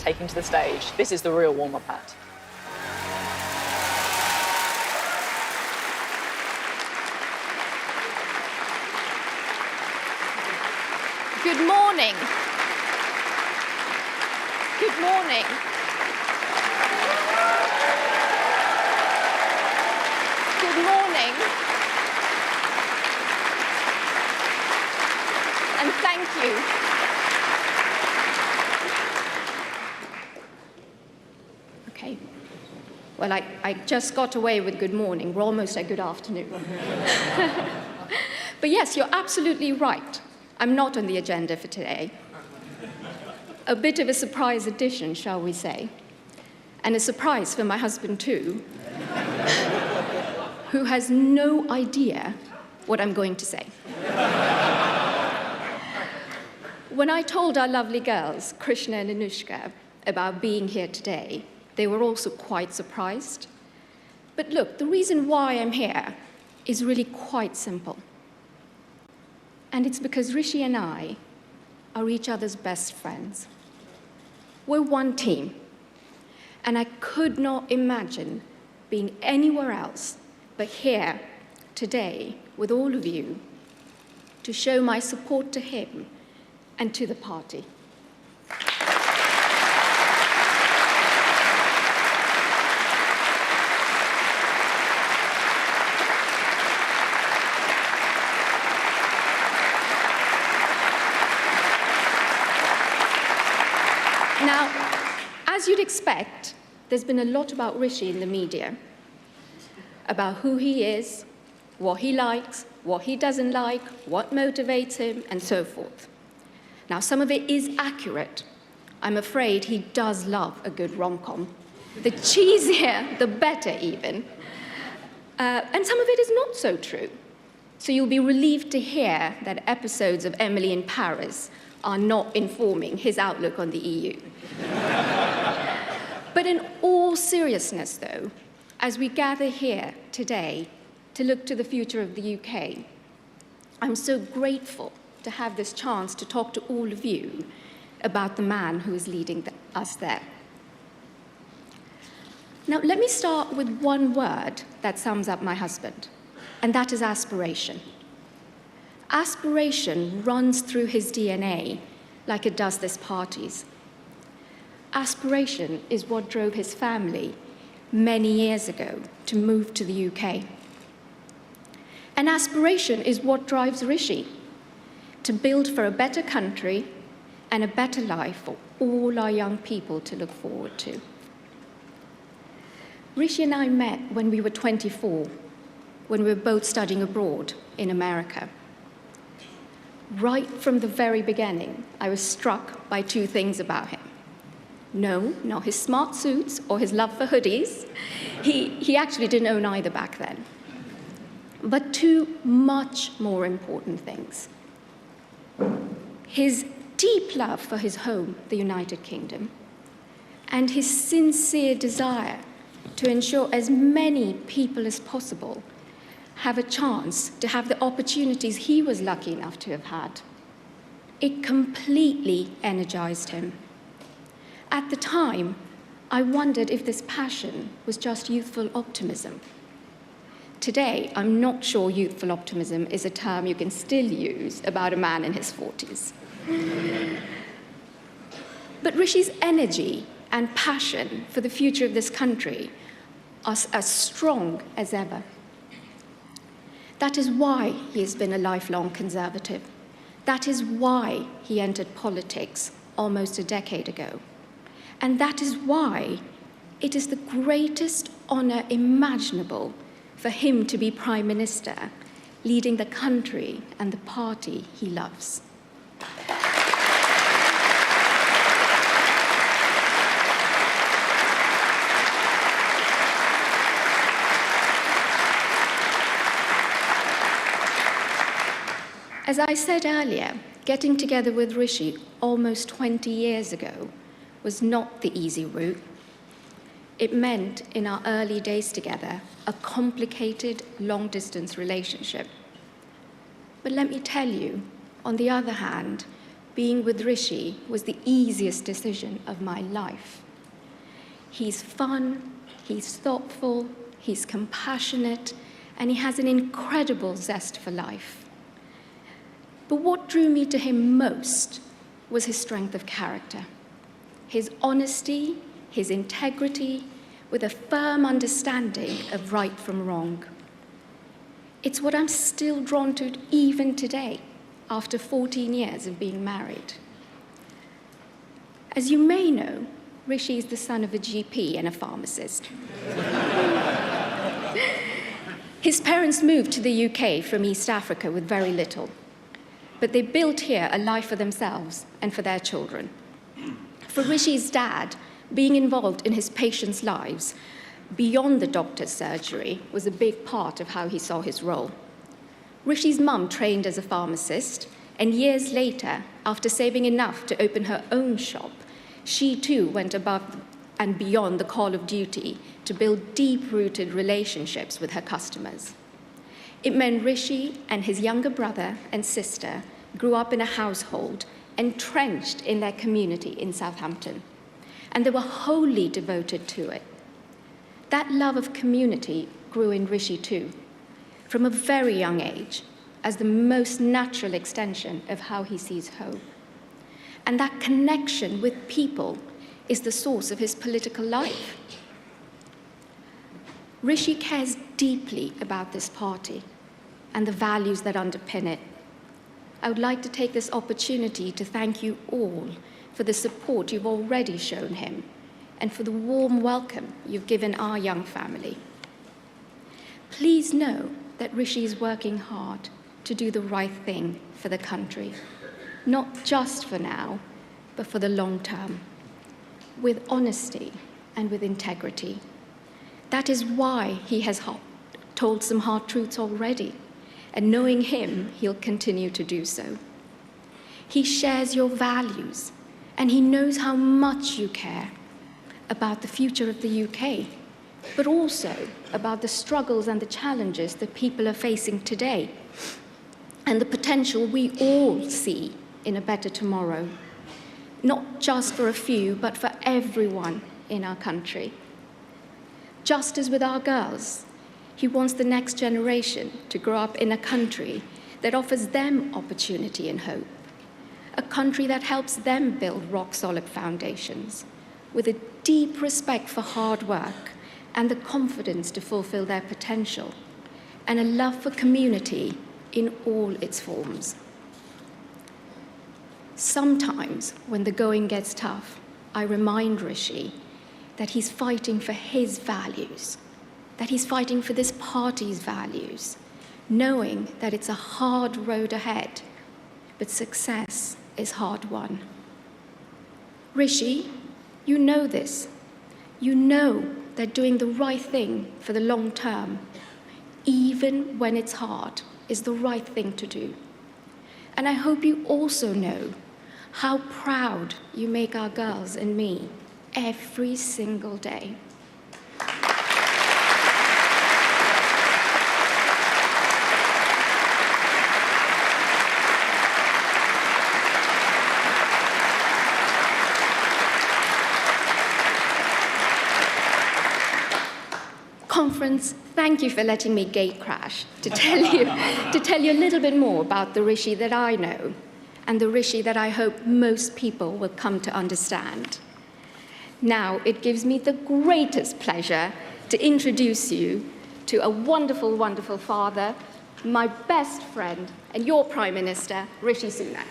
taking to the stage. This is the real warm-up act. Good morning. Good morning. Good morning. And thank you. Okay. Well, I just got away with good morning. We're almost at good afternoon. But yes, you're absolutely right. I'm not on the agenda for today. A bit of a surprise addition, shall we say. And a surprise for my husband, too, who has no idea what I'm going to say. When I told our lovely girls, Krishna and Anushka, about being here today, they were also quite surprised. But look, the reason why I'm here is really quite simple. And it's because Rishi and I are each other's best friends. We're one team, and I could not imagine being anywhere else but here today with all of you to show my support to him and to the party. Now, as you'd expect, there's been a lot about Rishi in the media, about who he is, what he likes, what he doesn't like, what motivates him, and so forth. Now, some of it is accurate. I'm afraid he does love a good rom-com. The cheesier, the better, even. And some of it is not so true. So you'll be relieved to hear that episodes of Emily in Paris are not informing his outlook on the EU. But in all seriousness, though, as we gather here today to look to the future of the UK, I'm so grateful to have this chance to talk to all of you about the man who is leading us there. Now, let me start with one word that sums up my husband, and that is aspiration. Aspiration runs through his DNA like it does this party's. Aspiration is what drove his family many years ago to move to the UK. And aspiration is what drives Rishi to build for a better country and a better life for all our young people to look forward to. Rishi and I met when we were 24, when we were both studying abroad in America. Right from the very beginning, I was struck by two things about him. No, not his smart suits or his love for hoodies. He actually didn't own either back then. But two much more important things. His deep love for his home, the United Kingdom, and his sincere desire to ensure as many people as possible have a chance to have the opportunities he was lucky enough to have had. It completely energized him. At the time, I wondered if this passion was just youthful optimism. Today, I'm not sure youthful optimism is a term you can still use about a man in his 40s. But Rishi's energy and passion for the future of this country are as strong as ever. That is why he has been a lifelong conservative. That is why he entered politics almost a decade ago. And that is why it is the greatest honor imaginable for him to be Prime Minister, leading the country and the party he loves. As I said earlier, getting together with Rishi almost 20 years ago was not the easy route. It meant, in our early days together, a complicated, long-distance relationship. But let me tell you, on the other hand, being with Rishi was the easiest decision of my life. He's fun, he's thoughtful, he's compassionate, and he has an incredible zest for life. But what drew me to him most was his strength of character, his honesty, his integrity, with a firm understanding of right from wrong. It's what I'm still drawn to even today, after 14 years of being married. As you may know, Rishi is the son of a GP and a pharmacist. His parents moved to the UK from East Africa with very little, but they built here a life for themselves and for their children. For Rishi's dad, being involved in his patients' lives beyond the doctor's surgery was a big part of how he saw his role. Rishi's mum trained as a pharmacist, and years later, after saving enough to open her own shop, she too went above and beyond the call of duty to build deep-rooted relationships with her customers. It meant Rishi and his younger brother and sister grew up in a household entrenched in their community in Southampton, and they were wholly devoted to it. That love of community grew in Rishi too, from a very young age, as the most natural extension of how he sees home. And that connection with people is the source of his political life. Rishi cares deeply about this party and the values that underpin it. I would like to take this opportunity to thank you all for the support you've already shown him and for the warm welcome you've given our young family. Please know that Rishi is working hard to do the right thing for the country, not just for now, but for the long term, with honesty and with integrity. That is why he has told some hard truths already, and knowing him, he'll continue to do so. He shares your values, and he knows how much you care about the future of the UK, but also about the struggles and the challenges that people are facing today, and the potential we all see in a better tomorrow, not just for a few, but for everyone in our country. Just as with our girls, he wants the next generation to grow up in a country that offers them opportunity and hope, a country that helps them build rock-solid foundations, with a deep respect for hard work and the confidence to fulfill their potential, and a love for community in all its forms. Sometimes, when the going gets tough, I remind Rishi that he's fighting for his values, that he's fighting for this party's values, knowing that it's a hard road ahead, but success is hard won. Rishi, you know this. You know that doing the right thing for the long term, even when it's hard, is the right thing to do. And I hope you also know how proud you make our girls and me every single day. Conference, thank you for letting me gate crash to tell you a little bit more about the Rishi that I know and the Rishi that I hope most people will come to understand. Now, it gives me the greatest pleasure to introduce you to a wonderful, wonderful father, my best friend, and your Prime Minister, Rishi Sunak.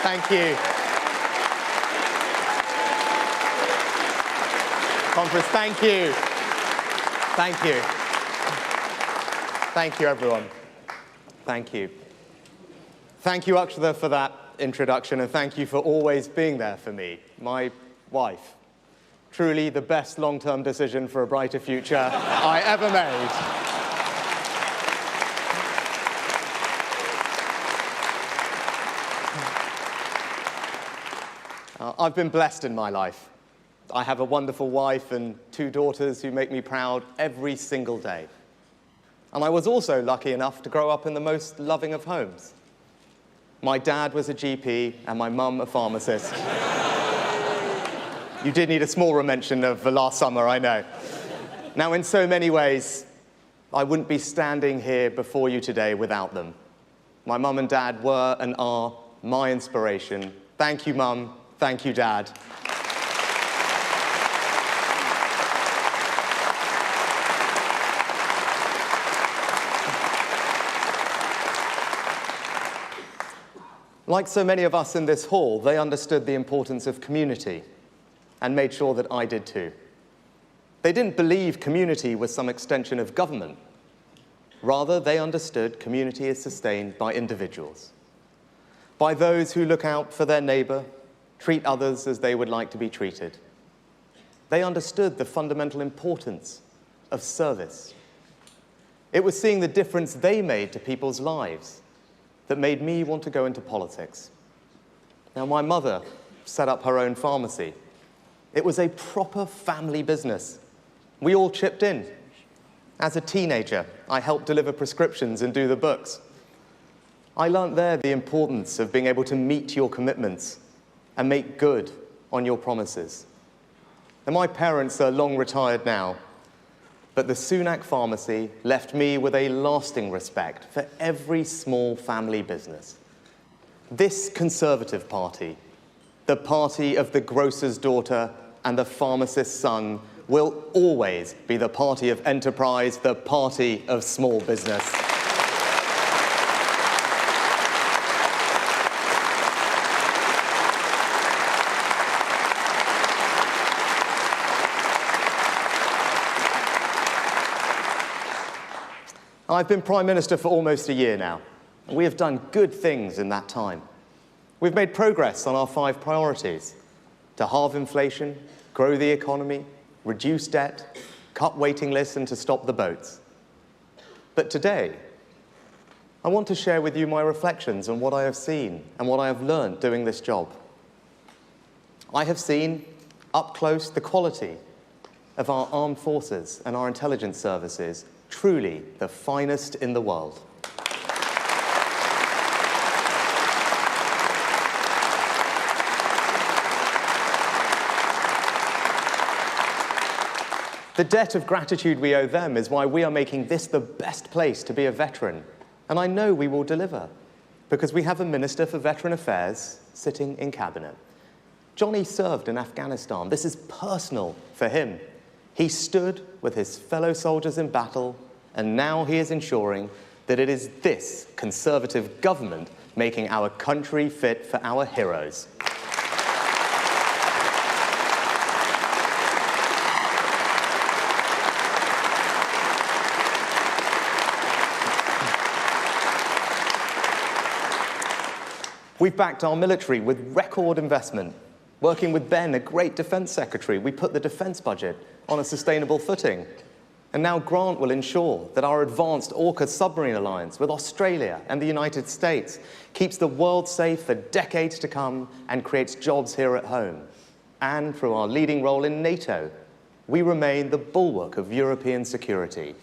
Thank you. Conference, thank you. Thank you. Thank you, everyone. Thank you. Thank you, Akshata, for that introduction, and thank you for always being there for me, my wife. Truly the best long-term decision for a brighter future I ever made. I've been blessed in my life. I have a wonderful wife and 2 daughters who make me proud every single day. And I was also lucky enough to grow up in the most loving of homes. My dad was a GP and my mum a pharmacist. You did need a smaller mention of the last summer, I know. Now, in so many ways, I wouldn't be standing here before you today without them. My mum and dad were and are my inspiration. Thank you, Mum. Thank you, Dad. Like so many of us in this hall, they understood the importance of community and made sure that I did too. They didn't believe community was some extension of government. Rather, they understood community is sustained by individuals, by those who look out for their neighbor, treat others as they would like to be treated. They understood the fundamental importance of service. It was seeing the difference they made to people's lives that made me want to go into politics. Now, my mother set up her own pharmacy. It was a proper family business. We all chipped in. As a teenager, I helped deliver prescriptions and do the books. I learned there the importance of being able to meet your commitments and make good on your promises. Now, my parents are long retired now, but the Sunak pharmacy left me with a lasting respect for every small family business. This Conservative Party, the party of the grocer's daughter and the pharmacist's son, will always be the party of enterprise, the party of small business. I've been Prime Minister for almost a year now, and we have done good things in that time. We've made progress on our 5 priorities: to halve inflation, grow the economy, reduce debt, cut waiting lists, and to stop the boats. But today, I want to share with you my reflections on what I have seen and what I have learned doing this job. I have seen, up close, the quality of our armed forces and our intelligence services, truly the finest in the world. The debt of gratitude we owe them is why we are making this the best place to be a veteran. And I know we will deliver, because we have a Minister for Veteran Affairs sitting in Cabinet. Johnny served in Afghanistan. This is personal for him. He stood with his fellow soldiers in battle, and now he is ensuring that it is this Conservative government making our country fit for our heroes. We've backed our military with record investment. Working with Ben, a great defence secretary, we put the defence budget on a sustainable footing. And now Grant will ensure that our advanced AUKUS submarine alliance with Australia and the United States keeps the world safe for decades to come and creates jobs here at home. And through our leading role in NATO, we remain the bulwark of European security.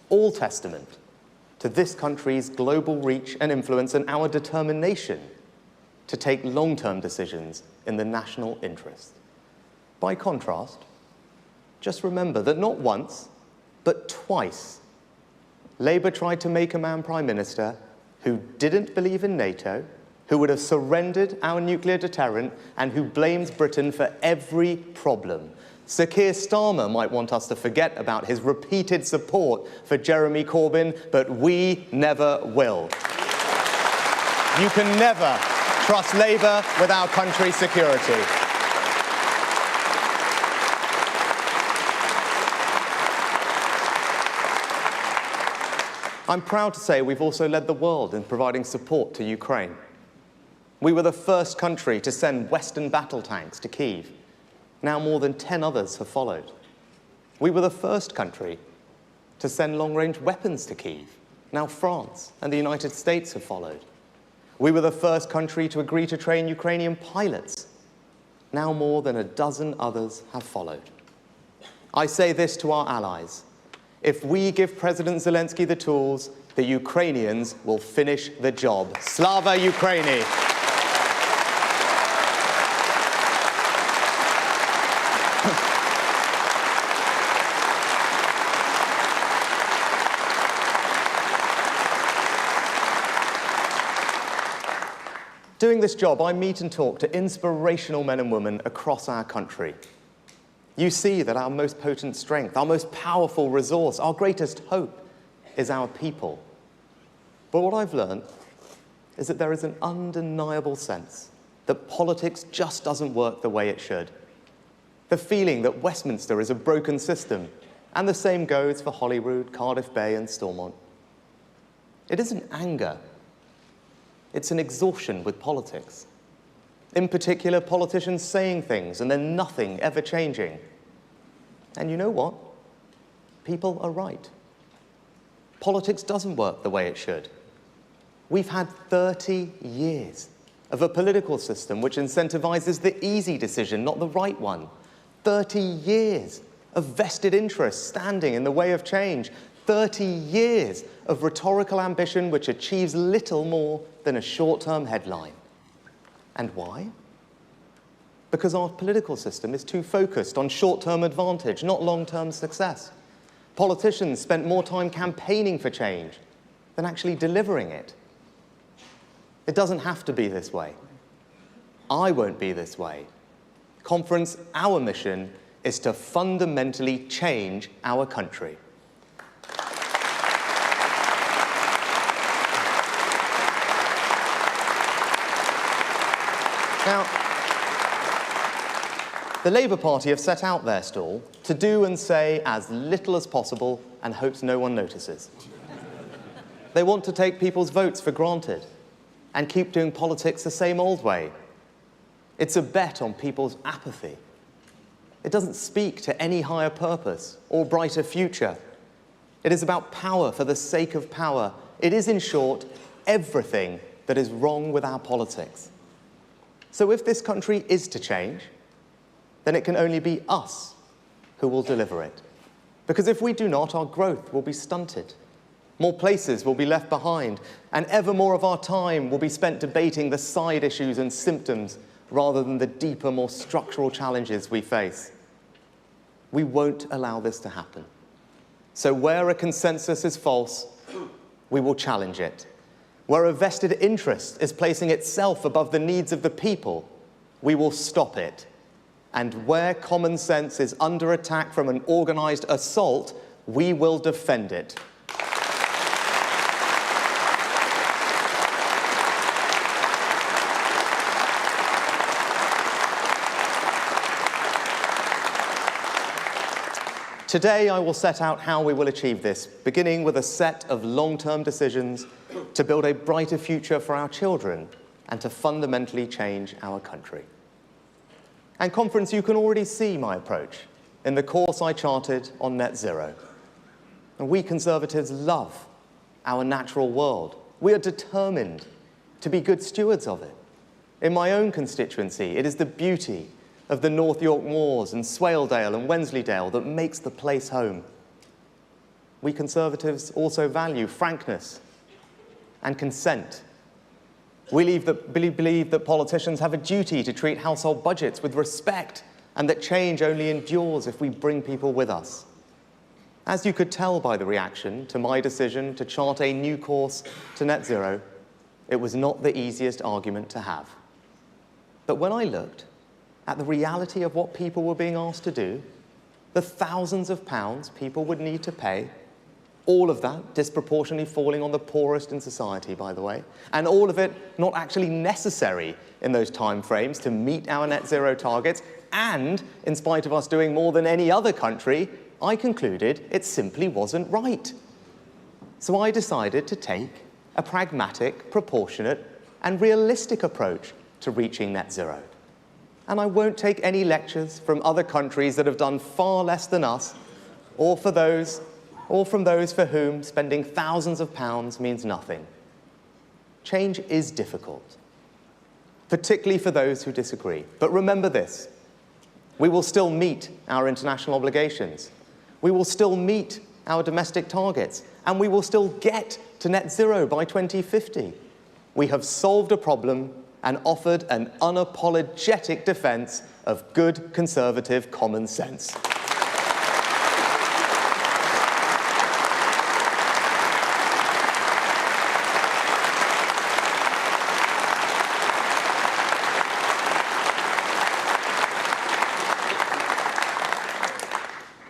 All testament to this country's global reach and influence and our determination to take long-term decisions in the national interest. By contrast, just remember that not once, but twice, Labour tried to make a man Prime Minister who didn't believe in NATO, who would have surrendered our nuclear deterrent, and who blames Britain for every problem. Sir Keir Starmer might want us to forget about his repeated support for Jeremy Corbyn, but we never will. You can never trust Labour with our country's security. I'm proud to say we've also led the world in providing support to Ukraine. We were the first country to send Western battle tanks to Kyiv. Now more than 10 others have followed. We were the first country to send long-range weapons to Kyiv. Now France and the United States have followed. We were the first country to agree to train Ukrainian pilots. Now more than a dozen others have followed. I say this to our allies. If we give President Zelensky the tools, the Ukrainians will finish the job. Slava Ukraini! Doing this job, I meet and talk to inspirational men and women across our country. You see that our most potent strength, our most powerful resource, our greatest hope is our people. But what I've learned is that there is an undeniable sense that politics just doesn't work the way it should. The feeling that Westminster is a broken system, and the same goes for Holyrood, Cardiff Bay and Stormont. It isn't anger. It's an exhaustion with politics. In particular, politicians saying things and then nothing ever changing. And you know what? People are right. Politics doesn't work the way it should. We've had 30 years of a political system which incentivizes the easy decision, not the right one. 30 years of vested interests standing in the way of change. 30 years of rhetorical ambition which achieves little more than a short-term headline. And why? Because our political system is too focused on short-term advantage, not long-term success. Politicians spent more time campaigning for change than actually delivering it. It doesn't have to be this way. I won't be this way. Conference, our mission is to fundamentally change our country. Now, the Labour Party have set out their stall to do and say as little as possible and hopes no one notices. They want to take people's votes for granted and keep doing politics the same old way. It's a bet on people's apathy. It doesn't speak to any higher purpose or brighter future. It is about power for the sake of power. It is, in short, everything that is wrong with our politics. So if this country is to change, then it can only be us who will deliver it. Because if we do not, our growth will be stunted. More places will be left behind, and ever more of our time will be spent debating the side issues and symptoms rather than the deeper, more structural challenges we face. We won't allow this to happen. So where a consensus is false, we will challenge it. Where a vested interest is placing itself above the needs of the people, we will stop it. And where common sense is under attack from an organized assault, we will defend it. Today, I will set out how we will achieve this, beginning with a set of long-term decisions to build a brighter future for our children and to fundamentally change our country. And Conference, you can already see my approach in the course I charted on net zero. And we Conservatives love our natural world. We are determined to be good stewards of it. In my own constituency, it is the beauty of the North York Moors and Swaledale and Wensleydale that makes the place home. We Conservatives also value frankness and consent. We believe that politicians have a duty to treat household budgets with respect and that change only endures if we bring people with us. As you could tell by the reaction to my decision to chart a new course to net zero, it was not the easiest argument to have. But when I looked at the reality of what people were being asked to do, the thousands of pounds people would need to pay, all of that disproportionately falling on the poorest in society, by the way, and all of it not actually necessary in those time frames to meet our net zero targets, and in spite of us doing more than any other country, I concluded it simply wasn't right. So I decided to take a pragmatic, proportionate, and realistic approach to reaching net zero. And I won't take any lectures from other countries that have done far less than us, or from those for whom spending thousands of pounds means nothing. Change is difficult, particularly for those who disagree. But remember this: we will still meet our international obligations. We will still meet our domestic targets, and we will still get to net zero by 2050. We have solved a problem and offered an unapologetic defense of good conservative common sense.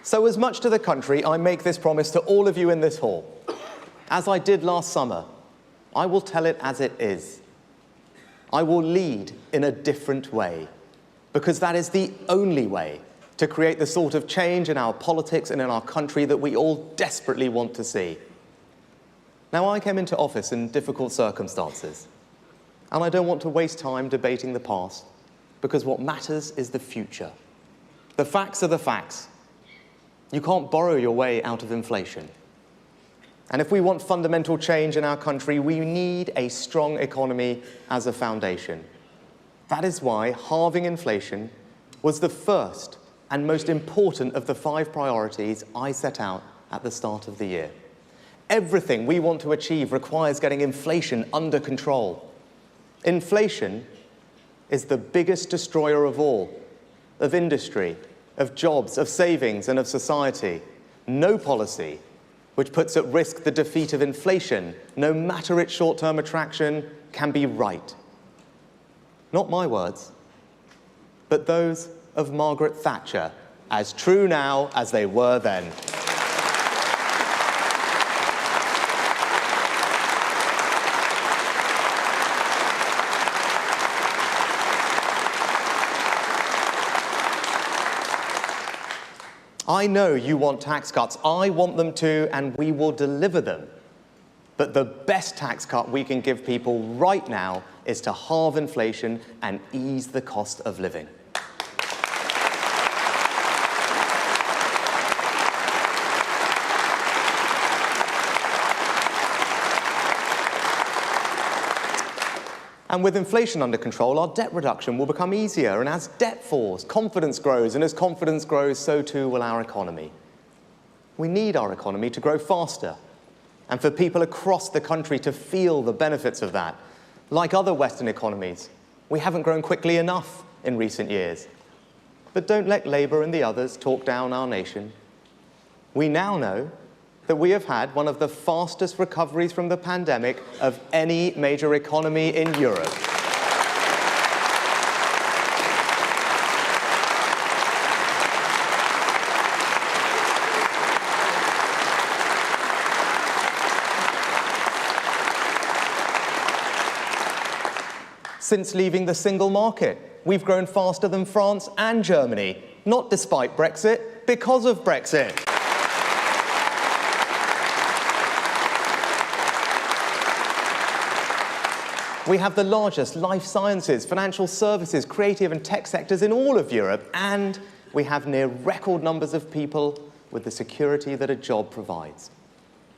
So as much to the country, I make this promise to all of you in this hall. As I did last summer, I will tell it as it is. I will lead in a different way, because that is the only way to create the sort of change in our politics and in our country that we all desperately want to see. Now, I came into office in difficult circumstances, and I don't want to waste time debating the past, because what matters is the future. The facts are the facts. You can't borrow your way out of inflation. And if we want fundamental change in our country, we need a strong economy as a foundation. That is why halving inflation was the first and most important of the 5 priorities I set out at the start of the year. Everything we want to achieve requires getting inflation under control. Inflation is the biggest destroyer of all, of industry, of jobs, of savings, and of society. No policy which puts at risk the defeat of inflation, no matter its short-term attraction, can be right. Not my words, but those of Margaret Thatcher, as true now as they were then. I know you want tax cuts. I want them too, and we will deliver them. But the best tax cut we can give people right now is to halve inflation and ease the cost of living. And with inflation under control, our debt reduction will become easier. And as debt falls, confidence grows. And as confidence grows, so too will our economy. We need our economy to grow faster and for people across the country to feel the benefits of that. Like other Western economies, we haven't grown quickly enough in recent years. But don't let Labour and the others talk down our nation. We now know that we have had one of the fastest recoveries from the pandemic of any major economy in Europe. Since leaving the single market, we've grown faster than France and Germany, not despite Brexit, because of Brexit. We have the largest life sciences, financial services, creative and tech sectors in all of Europe, and we have near record numbers of people with the security that a job provides.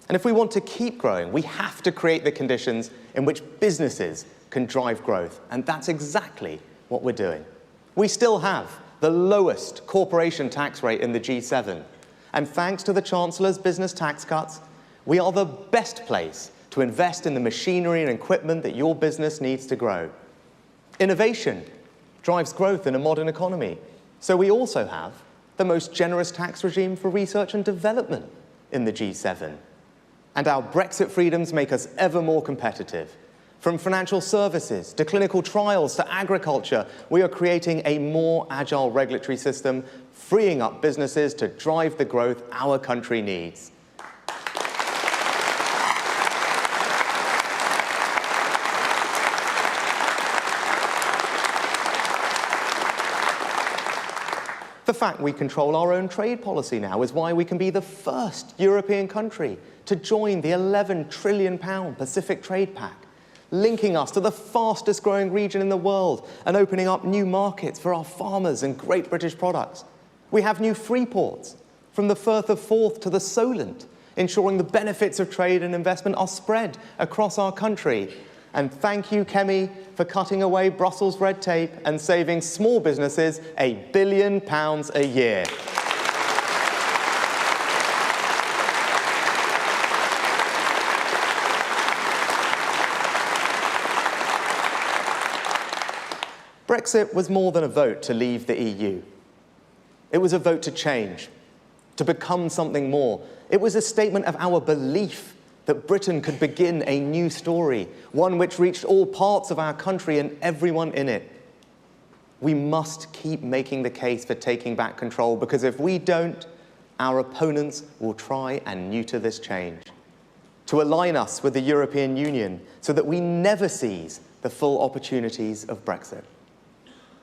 And if we want to keep growing, we have to create the conditions in which businesses can drive growth, and that's exactly what we're doing. We still have the lowest corporation tax rate in the G7, and thanks to the Chancellor's business tax cuts, we are the best place to invest in the machinery and equipment that your business needs to grow. Innovation drives growth in a modern economy. So we also have the most generous tax regime for research and development in the G7. And our Brexit freedoms make us ever more competitive. From financial services to clinical trials to agriculture, we are creating a more agile regulatory system, freeing up businesses to drive the growth our country needs. The fact we control our own trade policy now is why we can be the first European country to join the £11 trillion Pacific Trade Pact, linking us to the fastest growing region in the world and opening up new markets for our farmers and great British products. We have new free ports, from the Firth of Forth to the Solent, ensuring the benefits of trade and investment are spread across our country. And thank you, Kemi, for cutting away Brussels red tape and saving small businesses £1 billion a year. Brexit was more than a vote to leave the EU. It was a vote to change, to become something more. It was a statement of our belief that Britain could begin a new story, one which reached all parts of our country and everyone in it. We must keep making the case for taking back control, because if we don't, our opponents will try and neuter this change, to align us with the European Union so that we never seize the full opportunities of Brexit.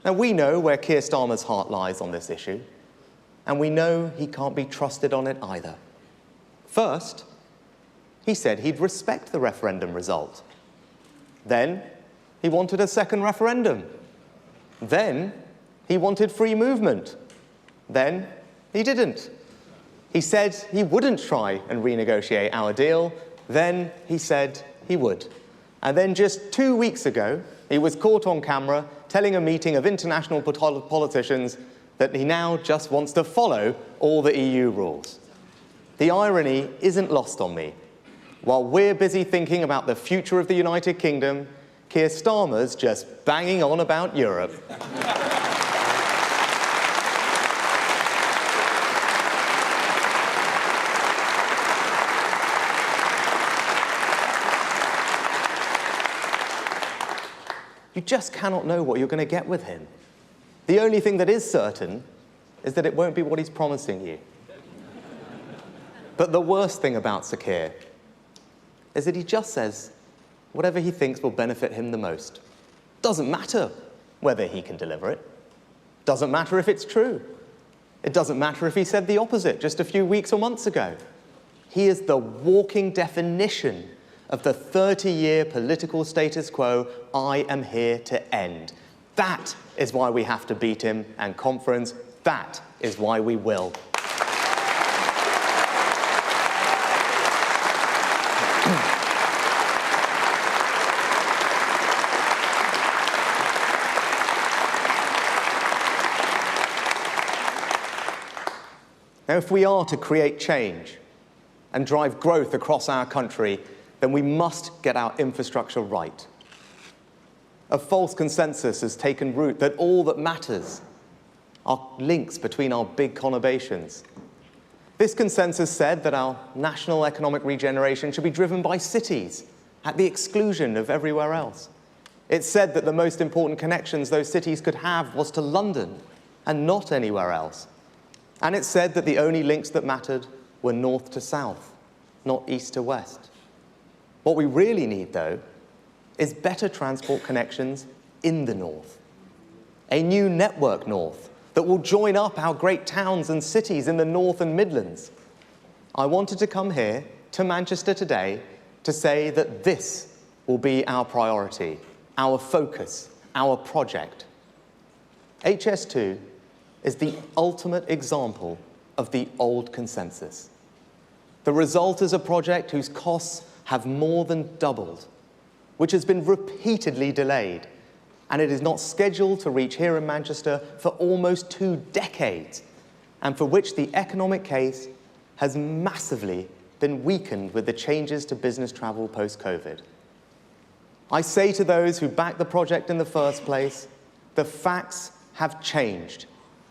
Now, we know where Keir Starmer's heart lies on this issue, and we know he can't be trusted on it either. First, he said he'd respect the referendum result. Then, he wanted a second referendum. Then, he wanted free movement. Then, he didn't. He said he wouldn't try and renegotiate our deal. Then, he said he would. And then just 2 weeks ago, he was caught on camera telling a meeting of international politicians that he now just wants to follow all the EU rules. The irony isn't lost on me. While we're busy thinking about the future of the United Kingdom, Keir Starmer's just banging on about Europe. You just cannot know what you're going to get with him. The only thing that is certain is that it won't be what he's promising you. But the worst thing about Sir Keir is that he just says whatever he thinks will benefit him the most. Doesn't matter whether he can deliver it. Doesn't matter if it's true. It doesn't matter if he said the opposite just a few weeks or months ago. He is the walking definition of the 30-year political status quo I am here to end. That is why we have to beat him, and conference, that is why we will. Now, if we are to create change and drive growth across our country, then we must get our infrastructure right. A false consensus has taken root that all that matters are links between our big conurbations. This consensus said that our national economic regeneration should be driven by cities, at the exclusion of everywhere else. It said that the most important connections those cities could have was to London and not anywhere else. And it said that the only links that mattered were north to south, not east to west. What we really need, though, is better transport connections in the north. A new network north that will join up our great towns and cities in the North and Midlands. I wanted to come here to Manchester today to say that this will be our priority, our focus, our project. HS2 is the ultimate example of the old consensus. The result is a project whose costs have more than doubled, which has been repeatedly delayed, and it is not scheduled to reach here in Manchester for almost 2 decades, and for which the economic case has massively been weakened with the changes to business travel post-COVID. I say to those who backed the project in the first place, the facts have changed,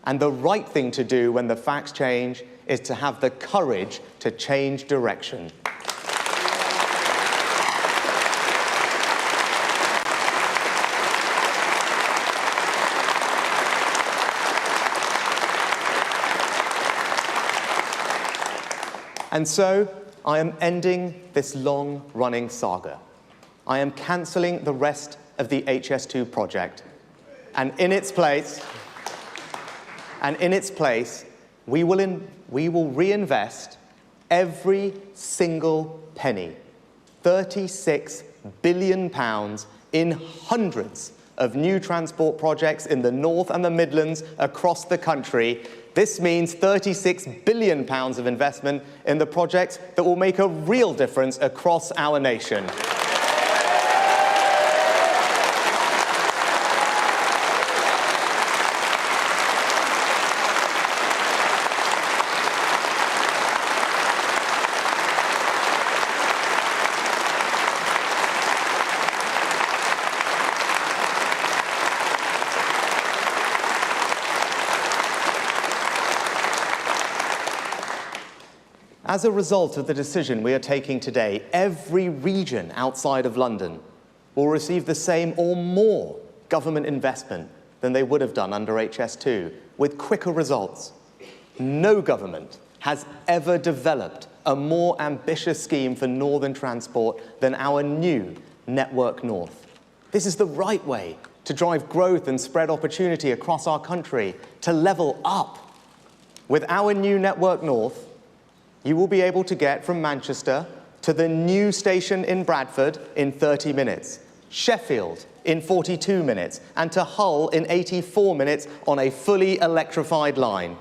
and the right thing to do when the facts change is to have the courage to change direction. And so, I am ending this long-running saga. I am cancelling the rest of the HS2 project. And in its place, we will reinvest Every single penny, £36 billion in hundreds of new transport projects in the North and the Midlands across the country. This means £36 billion of investment in the projects that will make a real difference across our nation. As a result of the decision we are taking today, every region outside of London will receive the same or more government investment than they would have done under HS2, with quicker results. No government has ever developed a more ambitious scheme for northern transport than our new Network North. This is the right way to drive growth and spread opportunity across our country, to level up. With our new Network North, you will be able to get from Manchester to the new station in Bradford in 30 minutes, Sheffield in 42 minutes, and to Hull in 84 minutes on a fully electrified line.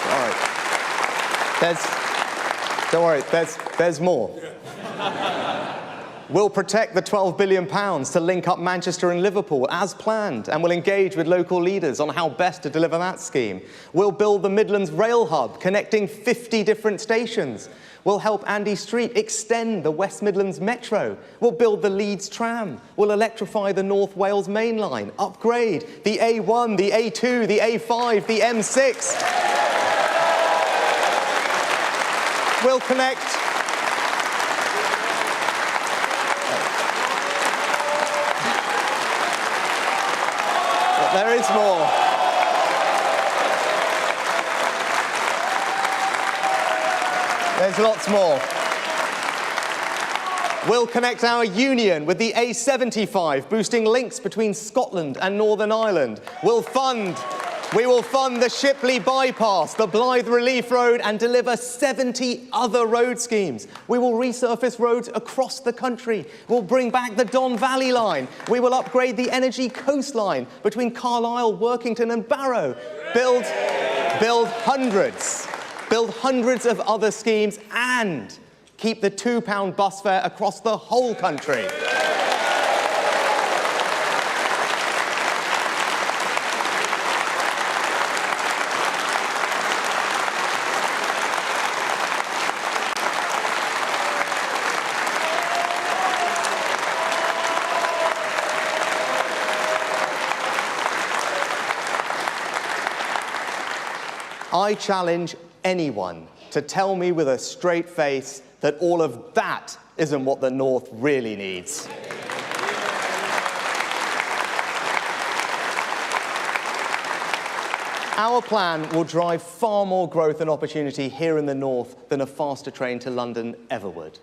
All right. Don't worry, there's more. We'll protect the £12 billion to link up Manchester and Liverpool as planned, and we'll engage with local leaders on how best to deliver that scheme. We'll build the Midlands Rail Hub, connecting 50 different stations. We'll help Andy Street extend the West Midlands Metro. We'll build the Leeds Tram. We'll electrify the North Wales Main Line, upgrade the A1, the A2, the A5, the M6. We'll connect... There is more. There's lots more. We'll connect our union with the A75, boosting links between Scotland and Northern Ireland. We will fund the Shipley Bypass, the Blythe Relief Road, and deliver 70 other road schemes. We will resurface roads across the country. We'll bring back the Don Valley Line. We will upgrade the Energy Coastline between Carlisle, Workington and Barrow. Build hundreds of other schemes and keep the £2 bus fare across the whole country. I challenge anyone to tell me with a straight face that all of that isn't what the North really needs. Our plan will drive far more growth and opportunity here in the North than a faster train to London ever would.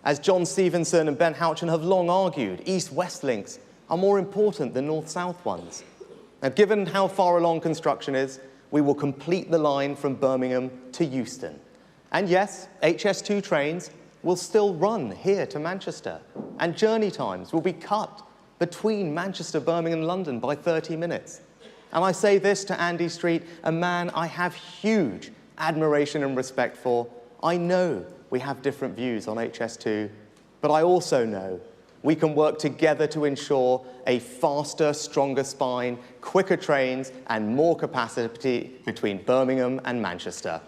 As John Stevenson and Ben Houchin have long argued, East-West links are more important than North-South ones. Now, given how far along construction is, we will complete the line from Birmingham to Euston. And yes, HS2 trains will still run here to Manchester, and journey times will be cut between Manchester, Birmingham and London by 30 minutes. And I say this to Andy Street, a man I have huge admiration and respect for. I know we have different views on HS2, but I also know we can work together to ensure a faster, stronger spine, quicker trains, and more capacity between Birmingham and Manchester.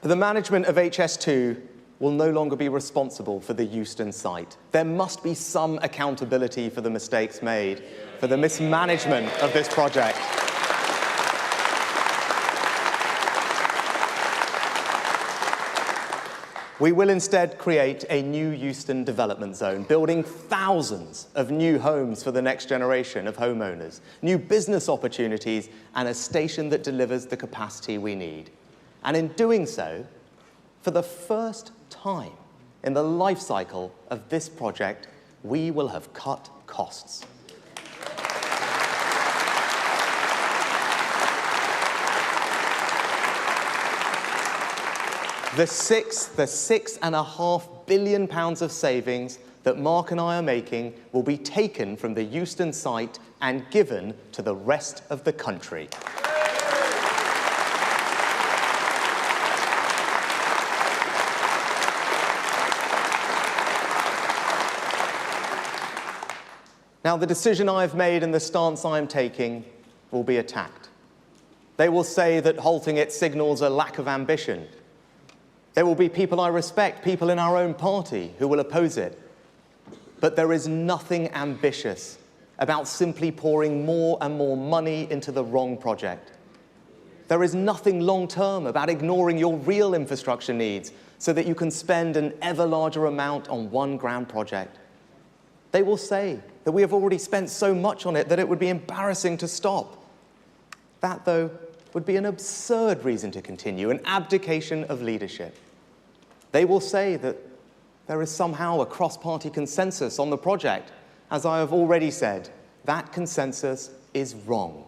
The management of HS2 will no longer be responsible for the Euston site. There must be some accountability for the mistakes made, for the mismanagement of this project. We will instead create a new Euston development zone, building thousands of new homes for the next generation of homeowners, new business opportunities, and a station that delivers the capacity we need. And in doing so, for the first time in the life cycle of this project, we will have cut costs. The £6.5 billion of savings that Mark and I are making will be taken from the Euston site and given to the rest of the country. Now, the decision I have made and the stance I am taking will be attacked. They will say that halting it signals a lack of ambition. There will be people I respect, people in our own party, who will oppose it. But there is nothing ambitious about simply pouring more and more money into the wrong project. There is nothing long-term about ignoring your real infrastructure needs so that you can spend an ever larger amount on one grand project. They will say that we have already spent so much on it that it would be embarrassing to stop. That, though, would be an absurd reason to continue, an abdication of leadership. They will say that there is somehow a cross-party consensus on the project. As I have already said, that consensus is wrong.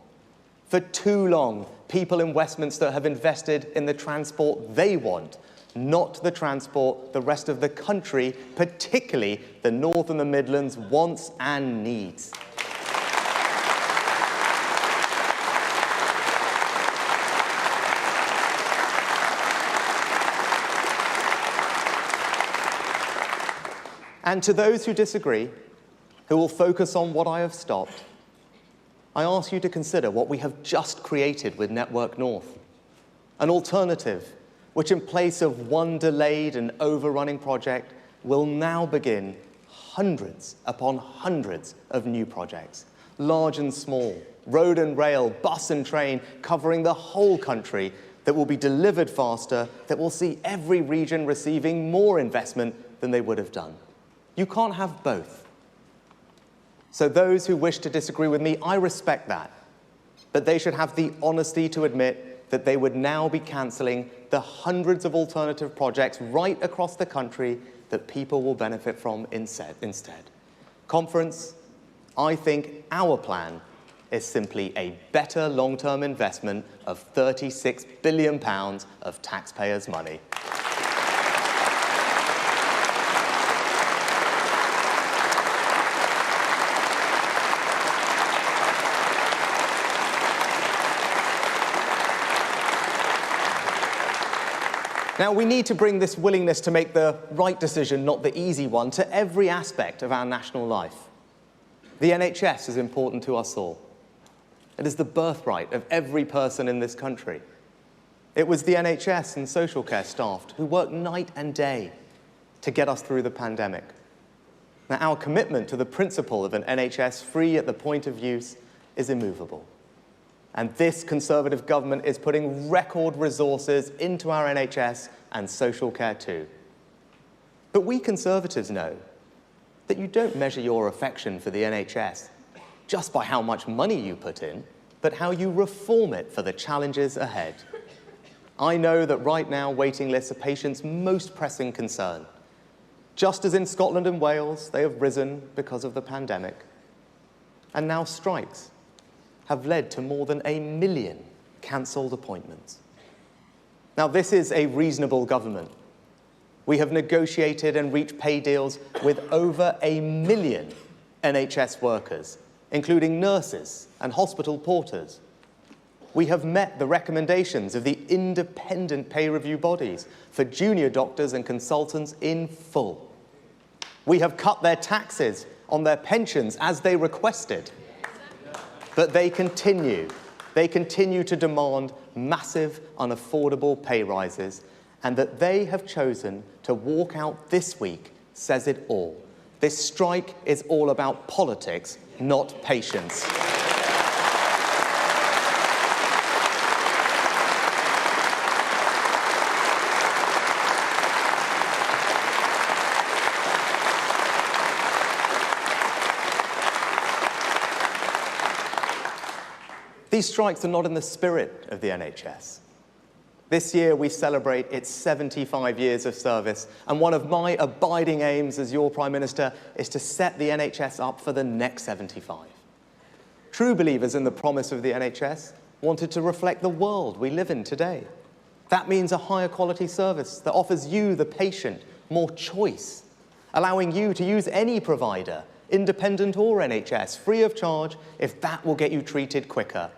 For too long, people in Westminster have invested in the transport they want, not the transport the rest of the country, particularly the North and the Midlands, wants and needs. And to those who disagree, who will focus on what I have stopped, I ask you to consider what we have just created with Network North, an alternative which, in place of one delayed and overrunning project, will now begin hundreds upon hundreds of new projects, large and small, road and rail, bus and train, covering the whole country, that will be delivered faster, that will see every region receiving more investment than they would have done. You can't have both. So those who wish to disagree with me, I respect that. But they should have the honesty to admit that they would now be cancelling the hundreds of alternative projects right across the country that people will benefit from instead. Conference, I think our plan is simply a better long-term investment of £36 billion of taxpayers' money. Now, we need to bring this willingness to make the right decision, not the easy one, to every aspect of our national life. The NHS is important to us all. It is the birthright of every person in this country. It was the NHS and social care staff who worked night and day to get us through the pandemic. Now, our commitment to the principle of an NHS free at the point of use is immovable. And this Conservative government is putting record resources into our NHS and social care too. But we Conservatives know that you don't measure your affection for the NHS just by how much money you put in, but how you reform it for the challenges ahead. I know that right now waiting lists are patients' most pressing concern. Just as in Scotland and Wales, they have risen because of the pandemic. And now strikes have led to more than 1 million cancelled appointments. Now, this is a reasonable government. We have negotiated and reached pay deals with over 1 million NHS workers, including nurses and hospital porters. We have met the recommendations of the independent pay review bodies for junior doctors and consultants in full. We have cut their taxes on their pensions as they requested. But they continue to demand massive, unaffordable pay rises, and that they have chosen to walk out this week says it all. This strike is all about politics, not patience. These strikes are not in the spirit of the NHS. This year, we celebrate its 75 years of service, and one of my abiding aims as your Prime Minister is to set the NHS up for the next 75. True believers in the promise of the NHS wanted to reflect the world we live in today. That means a higher quality service that offers you, the patient, more choice, allowing you to use any provider, independent or NHS, free of charge if that will get you treated quicker.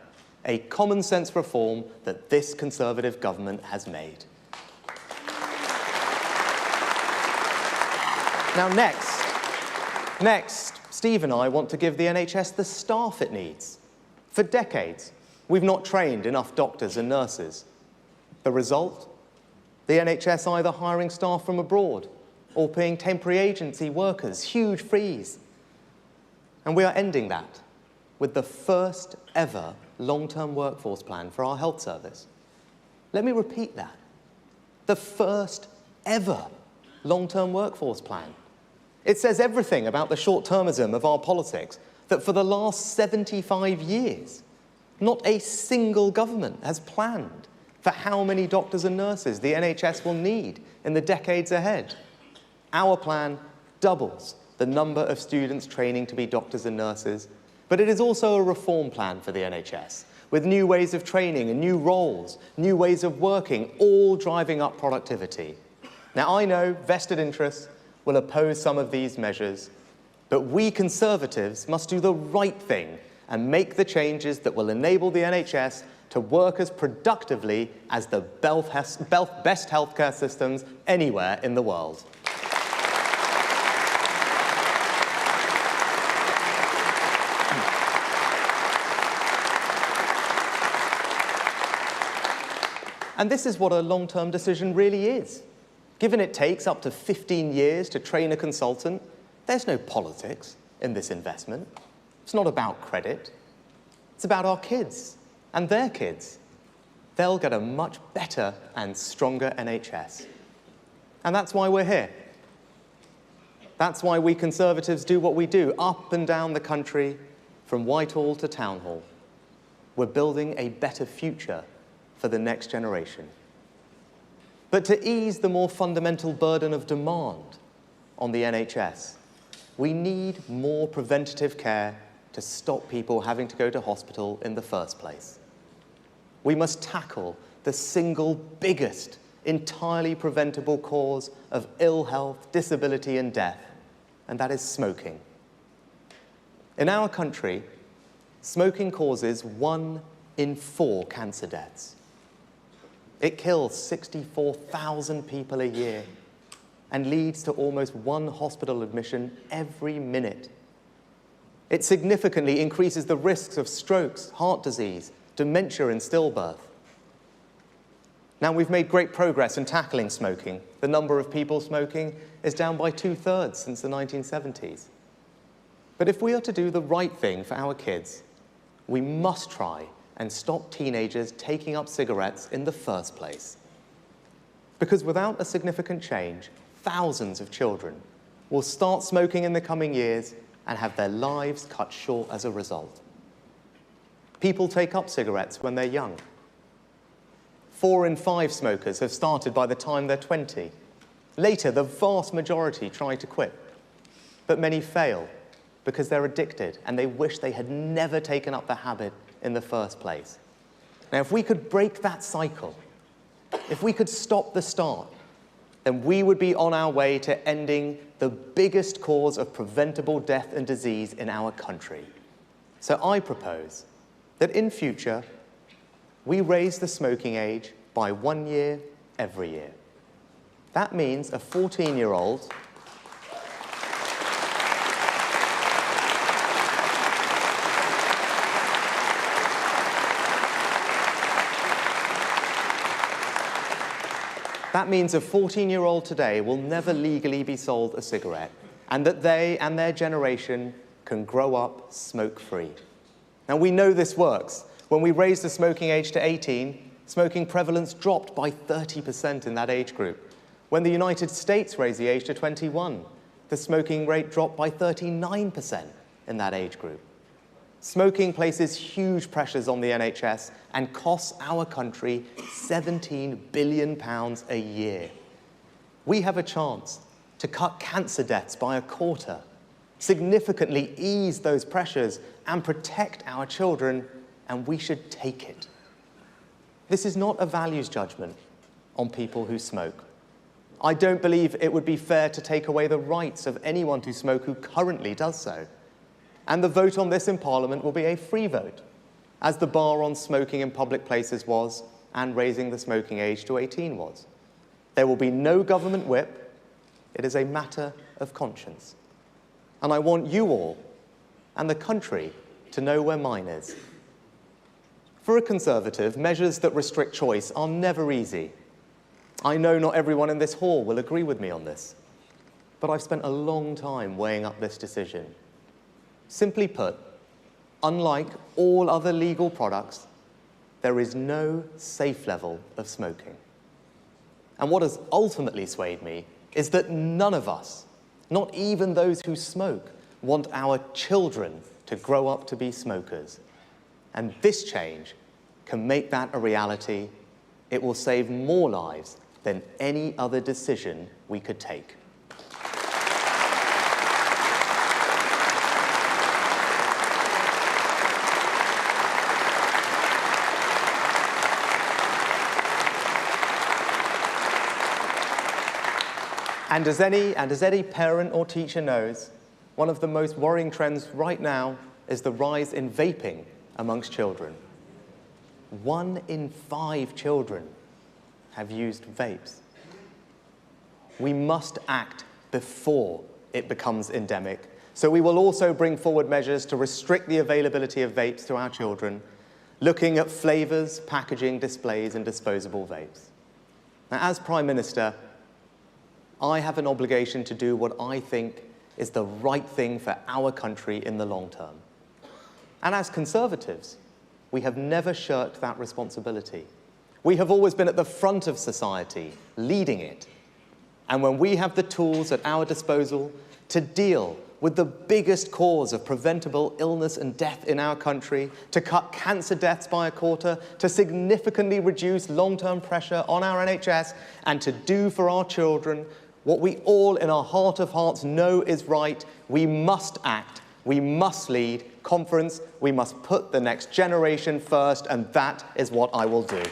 A common sense reform that this Conservative government has made. Now next, Steve and I want to give the NHS the staff it needs. For decades, we've not trained enough doctors and nurses. The result? The NHS either hiring staff from abroad or paying temporary agency workers huge fees. And we are ending that with the first ever long-term workforce plan for our health service. Let me repeat that. The first ever long-term workforce plan. It says everything about the short-termism of our politics, that for the last 75 years, not a single government has planned for how many doctors and nurses the NHS will need in the decades ahead. Our plan doubles the number of students training to be doctors and nurses, but it is also a reform plan for the NHS, with new ways of training and new roles, new ways of working, all driving up productivity. Now, I know vested interests will oppose some of these measures, but we Conservatives must do the right thing and make the changes that will enable the NHS to work as productively as the best healthcare systems anywhere in the world. And this is what a long-term decision really is. Given it takes up to 15 years to train a consultant, there's no politics in this investment. It's not about credit. It's about our kids and their kids. They'll get a much better and stronger NHS. And that's why we're here. That's why we Conservatives do what we do, up and down the country, from Whitehall to Town Hall. We're building a better future for the next generation. But to ease the more fundamental burden of demand on the NHS, we need more preventative care to stop people having to go to hospital in the first place. We must tackle the single biggest, entirely preventable cause of ill health, disability and death, and that is smoking. In our country, smoking causes 1 in 4 cancer deaths. It kills 64,000 people a year and leads to almost 1 hospital admission every minute. It significantly increases the risks of strokes, heart disease, dementia and stillbirth. Now, we've made great progress in tackling smoking. The number of people smoking is down by 2/3 since the 1970s. But if we are to do the right thing for our kids, we must try and stop teenagers taking up cigarettes in the first place. Because without a significant change, thousands of children will start smoking in the coming years and have their lives cut short as a result. People take up cigarettes when they're young. 4 in 5 smokers have started by the time they're 20. Later, the vast majority try to quit, but many fail because they're addicted and they wish they had never taken up the habit in the first place. Now, if we could break that cycle, if we could stop the start, then we would be on our way to ending the biggest cause of preventable death and disease in our country. So I propose that in future, we raise the smoking age by 1 year every year. That means a 14-year-old That means a 14-year-old today will never legally be sold a cigarette, and that they and their generation can grow up smoke-free. Now, we know this works. When we raised the smoking age to 18, smoking prevalence dropped by 30% in that age group. When the United States raised the age to 21, the smoking rate dropped by 39% in that age group. Smoking places huge pressures on the NHS and costs our country £17 billion a year. We have a chance to cut cancer deaths by a quarter, significantly ease those pressures and protect our children, and we should take it. This is not a values judgment on people who smoke. I don't believe it would be fair to take away the rights of anyone to smoke who currently does so. And the vote on this in Parliament will be a free vote, as the bar on smoking in public places was, and raising the smoking age to 18 was. There will be no government whip. It is a matter of conscience. And I want you all, and the country, to know where mine is. For a Conservative, measures that restrict choice are never easy. I know not everyone in this hall will agree with me on this, but I've spent a long time weighing up this decision. Simply put, unlike all other legal products, there is no safe level of smoking. And what has ultimately swayed me is that none of us, not even those who smoke, want our children to grow up to be smokers. And this change can make that a reality. It will save more lives than any other decision we could take. And as any parent or teacher knows, one of the most worrying trends right now is the rise in vaping amongst children. 1 in 5 children have used vapes. We must act before it becomes endemic. So we will also bring forward measures to restrict the availability of vapes to our children, looking at flavours, packaging, displays, and disposable vapes. Now, as Prime Minister, I have an obligation to do what I think is the right thing for our country in the long term. And as Conservatives, we have never shirked that responsibility. We have always been at the front of society, leading it. And when we have the tools at our disposal to deal with the biggest cause of preventable illness and death in our country, to cut cancer deaths by a quarter, to significantly reduce long-term pressure on our NHS, and to do for our children what we all in our heart of hearts know is right, we must act, we must lead. Conference, we must put the next generation first, and that is what I will do.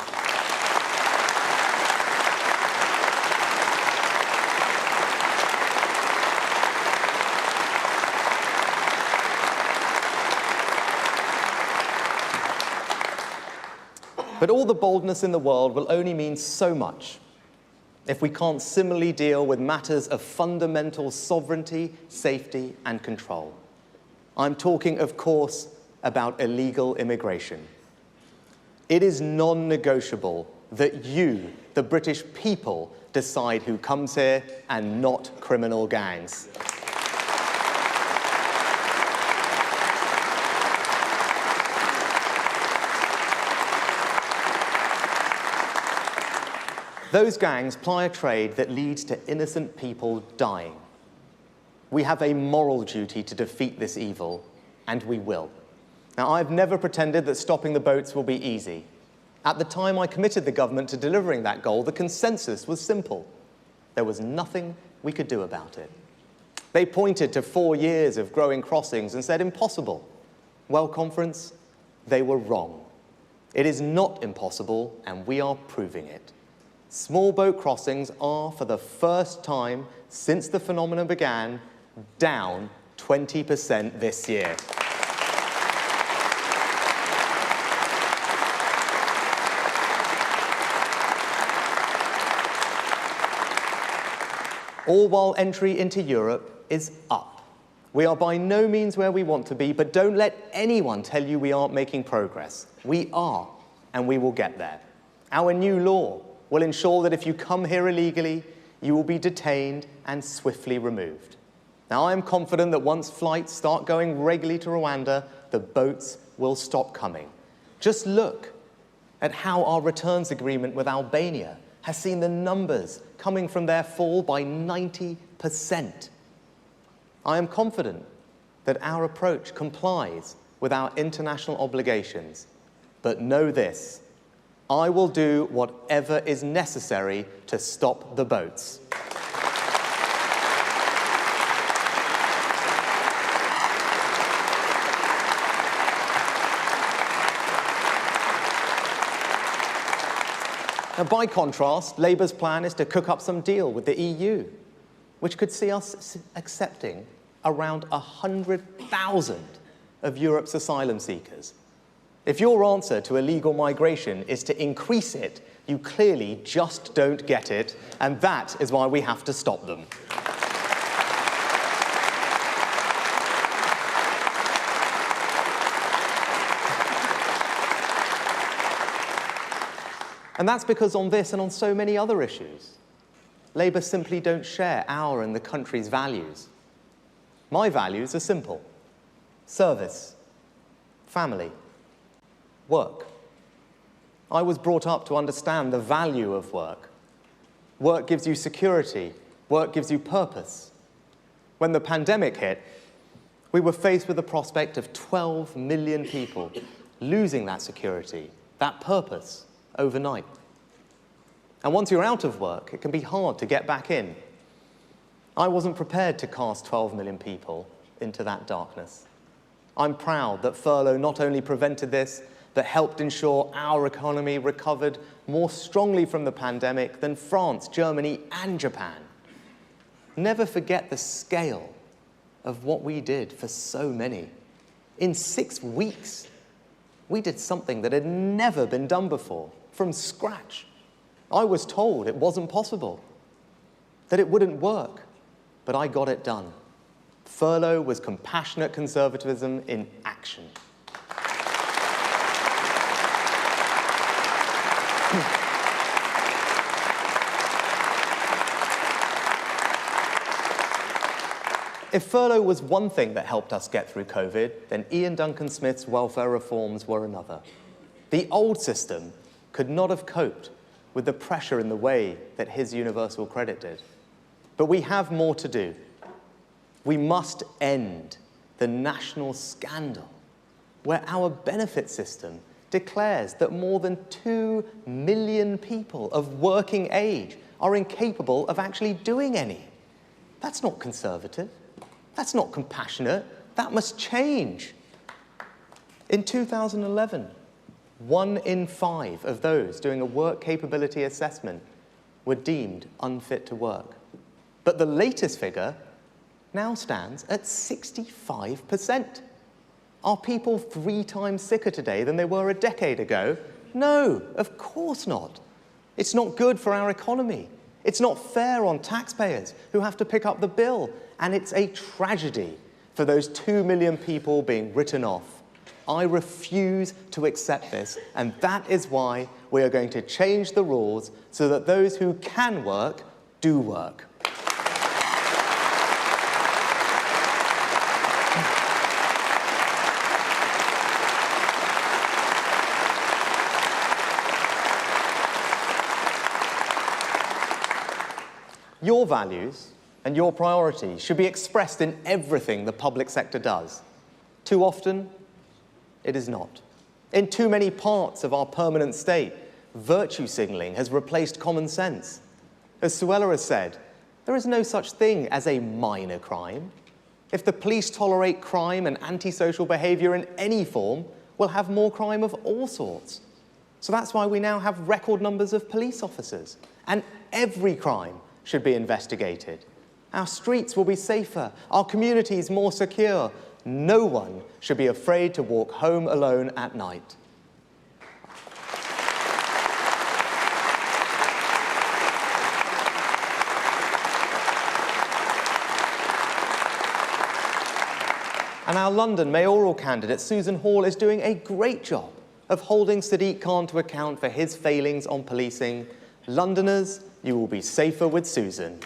But all the boldness in the world will only mean so much if we can't similarly deal with matters of fundamental sovereignty, safety, and control. I'm talking, of course, about illegal immigration. It is non-negotiable that you, the British people, decide who comes here and not criminal gangs. Those gangs ply a trade that leads to innocent people dying. We have a moral duty to defeat this evil, and we will. Now, I've never pretended that stopping the boats will be easy. At the time I committed the government to delivering that goal, the consensus was simple. There was nothing we could do about it. They pointed to 4 years of growing crossings and said, impossible. Well, conference, they were wrong. It is not impossible, and we are proving it. Small boat crossings are, for the first time since the phenomenon began, down 20% this year. All while entry into Europe is up. We are by no means where we want to be, but don't let anyone tell you we aren't making progress. We are, and we will get there. Our new law will ensure that if you come here illegally, you will be detained and swiftly removed. Now, I am confident that once flights start going regularly to Rwanda, the boats will stop coming. Just look at how our returns agreement with Albania has seen the numbers coming from there fall by 90%. I am confident that our approach complies with our international obligations. But know this, I will do whatever is necessary to stop the boats. Now, by contrast, Labour's plan is to cook up some deal with the EU, which could see us accepting around 100,000 of Europe's asylum seekers. If your answer to illegal migration is to increase it, you clearly just don't get it, and that is why we have to stop them. And that's because on this and on so many other issues, Labour simply don't share our and the country's values. My values are simple: service, family, work. I was brought up to understand the value of work. Work gives you security. Work gives you purpose. When the pandemic hit, we were faced with the prospect of 12 million people losing that security, that purpose, overnight. And once you're out of work, it can be hard to get back in. I wasn't prepared to cast 12 million people into that darkness. I'm proud that furlough not only prevented this, but helped ensure our economy recovered more strongly from the pandemic than France, Germany, and Japan. Never forget the scale of what we did for so many. In 6 weeks, we did something that had never been done before, from scratch. I was told it wasn't possible, that it wouldn't work, but I got it done. Furlough was compassionate conservatism in action. If furlough was one thing that helped us get through COVID, then Ian Duncan Smith's welfare reforms were another. The old system could not have coped with the pressure in the way that his universal credit did. But we have more to do. We must end the national scandal where our benefit system declares that more than 2 million people of working age are incapable of actually doing any. That's not conservative. That's not compassionate. That must change. In 2011, 1 in 5 of those doing a work capability assessment were deemed unfit to work. But the latest figure now stands at 65%. Are people 3 times sicker today than they were a decade ago? No, of course not. It's not good for our economy. It's not fair on taxpayers who have to pick up the bill. And it's a tragedy for those 2 million people being written off. I refuse to accept this, and that is why we are going to change the rules so that those who can work, do work. Your values and your priorities should be expressed in everything the public sector does. Too often, it is not. In too many parts of our permanent state, virtue signalling has replaced common sense. As Suella has said, there is no such thing as a minor crime. If the police tolerate crime and antisocial behaviour in any form, we'll have more crime of all sorts. So that's why we now have record numbers of police officers. And every crime should be investigated. Our streets will be safer, our communities more secure. No one should be afraid to walk home alone at night. And our London mayoral candidate, Susan Hall, is doing a great job of holding Sadiq Khan to account for his failings on policing. Londoners, you will be safer with Susan.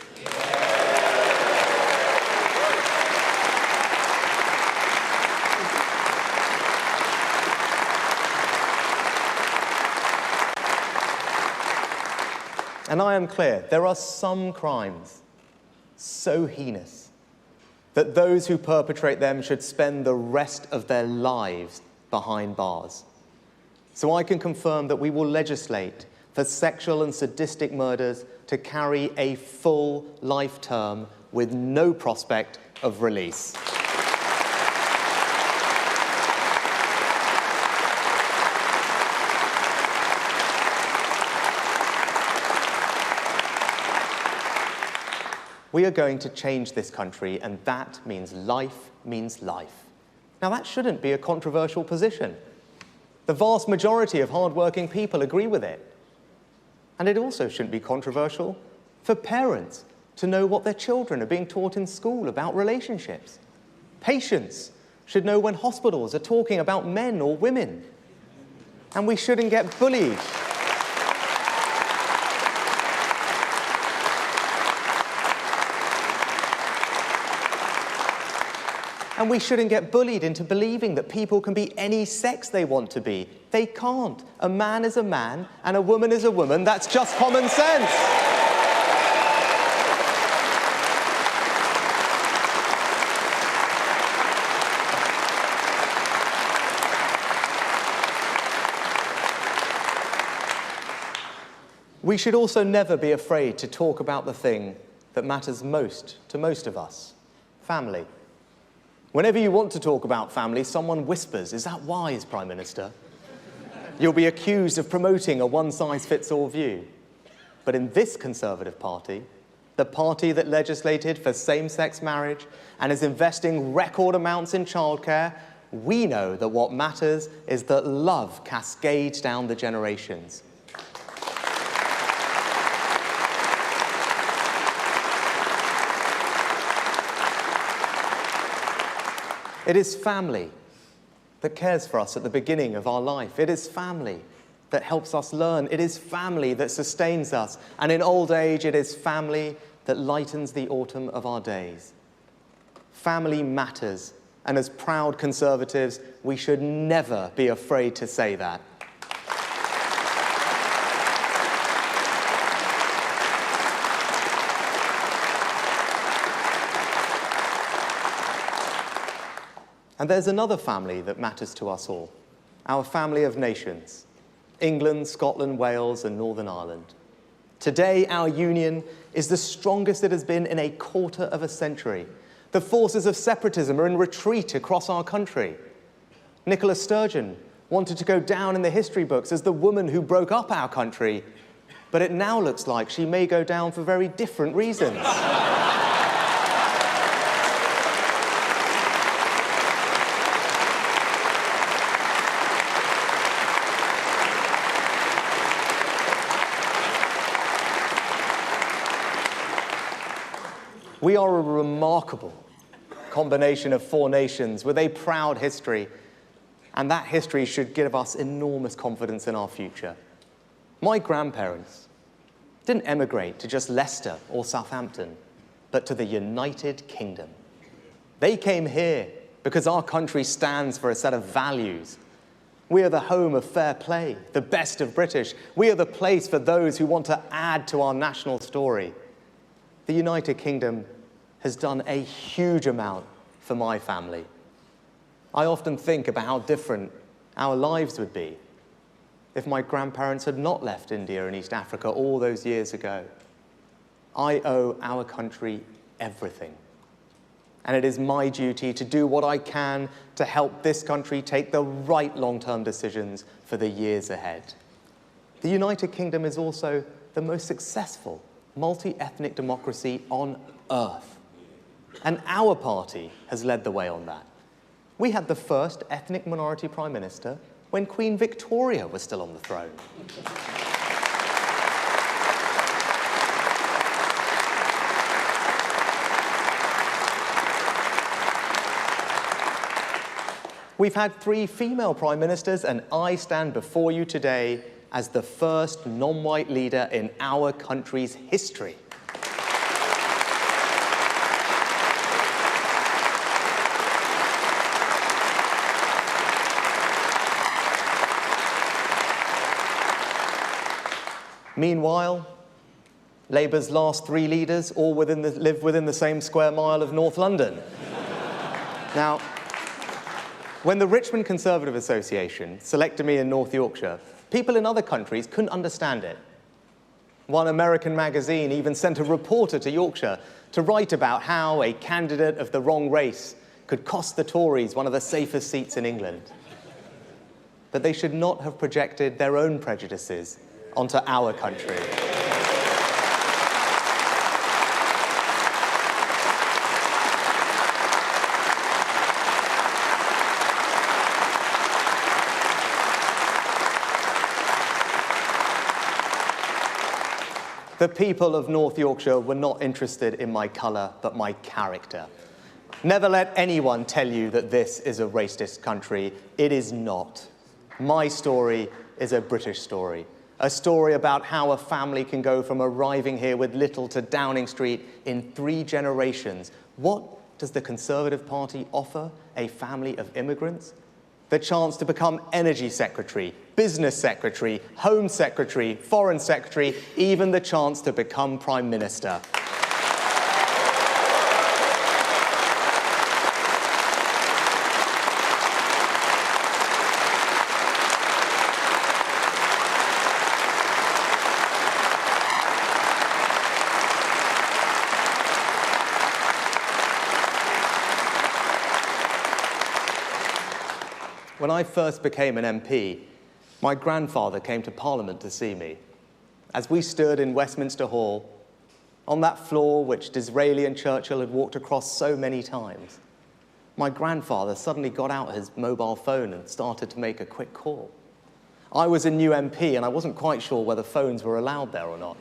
And I am clear, there are some crimes so heinous, that those who perpetrate them should spend the rest of their lives behind bars. So I can confirm that we will legislate for sexual and sadistic murders to carry a full life term with no prospect of release. We are going to change this country, and that means life means life. Now, that shouldn't be a controversial position. The vast majority of hard-working people agree with it. And it also shouldn't be controversial for parents to know what their children are being taught in school about relationships. Patients should know when hospitals are talking about men or women. And we shouldn't get bullied. And we shouldn't get bullied into believing that people can be any sex they want to be. They can't. A man is a man, and a woman is a woman. That's just common sense. We should also never be afraid to talk about the thing that matters most to most of us: family. Whenever you want to talk about family, someone whispers, "Is that wise, Prime Minister?" You'll be accused of promoting a one-size-fits-all view. But in this Conservative Party, the party that legislated for same-sex marriage and is investing record amounts in childcare, we know that what matters is that love cascades down the generations. It is family that cares for us at the beginning of our life. It is family that helps us learn. It is family that sustains us. And in old age, it is family that lightens the autumn of our days. Family matters. And as proud Conservatives, we should never be afraid to say that. And there's another family that matters to us all, our family of nations: England, Scotland, Wales, and Northern Ireland. Today, our union is the strongest it has been in a quarter of a century. The forces of separatism are in retreat across our country. Nicola Sturgeon wanted to go down in the history books as the woman who broke up our country, but it now looks like she may go down for very different reasons. We are a remarkable combination of four nations with a proud history, and that history should give us enormous confidence in our future. My grandparents didn't emigrate to just Leicester or Southampton, but to the United Kingdom. They came here because our country stands for a set of values. We are the home of fair play, the best of British. We are the place for those who want to add to our national story. The United Kingdom has done a huge amount for my family. I often think about how different our lives would be if my grandparents had not left India and East Africa all those years ago. I owe our country everything. And it is my duty to do what I can to help this country take the right long-term decisions for the years ahead. The United Kingdom is also the most successful multi-ethnic democracy on earth. And our party has led the way on that. We had the first ethnic minority prime minister when Queen Victoria was still on the throne. We've had 3 female prime ministers, and I stand before you today as the first non-white leader in our country's history. Meanwhile, Labour's last 3 leaders all live within the same square mile of North London. Now, when the Richmond Conservative Association selected me in North Yorkshire, people in other countries couldn't understand it. One American magazine even sent a reporter to Yorkshire to write about how a candidate of the wrong race could cost the Tories one of the safest seats in England. But they should not have projected their own prejudices onto our country. The people of North Yorkshire were not interested in my colour, but my character. Never let anyone tell you that this is a racist country. It is not. My story is a British story. A story about how a family can go from arriving here with little to Downing Street in 3 generations. What does the Conservative Party offer a family of immigrants? The chance to become Energy Secretary, Business Secretary, Home Secretary, Foreign Secretary, even the chance to become Prime Minister. When I first became an MP, my grandfather came to Parliament to see me. As we stood in Westminster Hall, on that floor which Disraeli and Churchill had walked across so many times, my grandfather suddenly got out his mobile phone and started to make a quick call. I was a new MP and I wasn't quite sure whether phones were allowed there or not.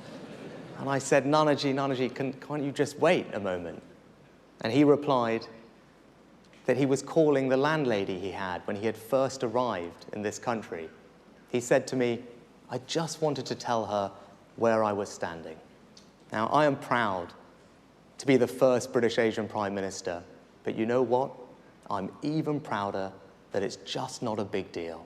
And I said, Nanaji, can't you just wait a moment? And he replied that he was calling the landlady he had when he had first arrived in this country. He said to me, I just wanted to tell her where I was standing. Now, I am proud to be the first British Asian Prime Minister, but you know what? I'm even prouder that it's just not a big deal.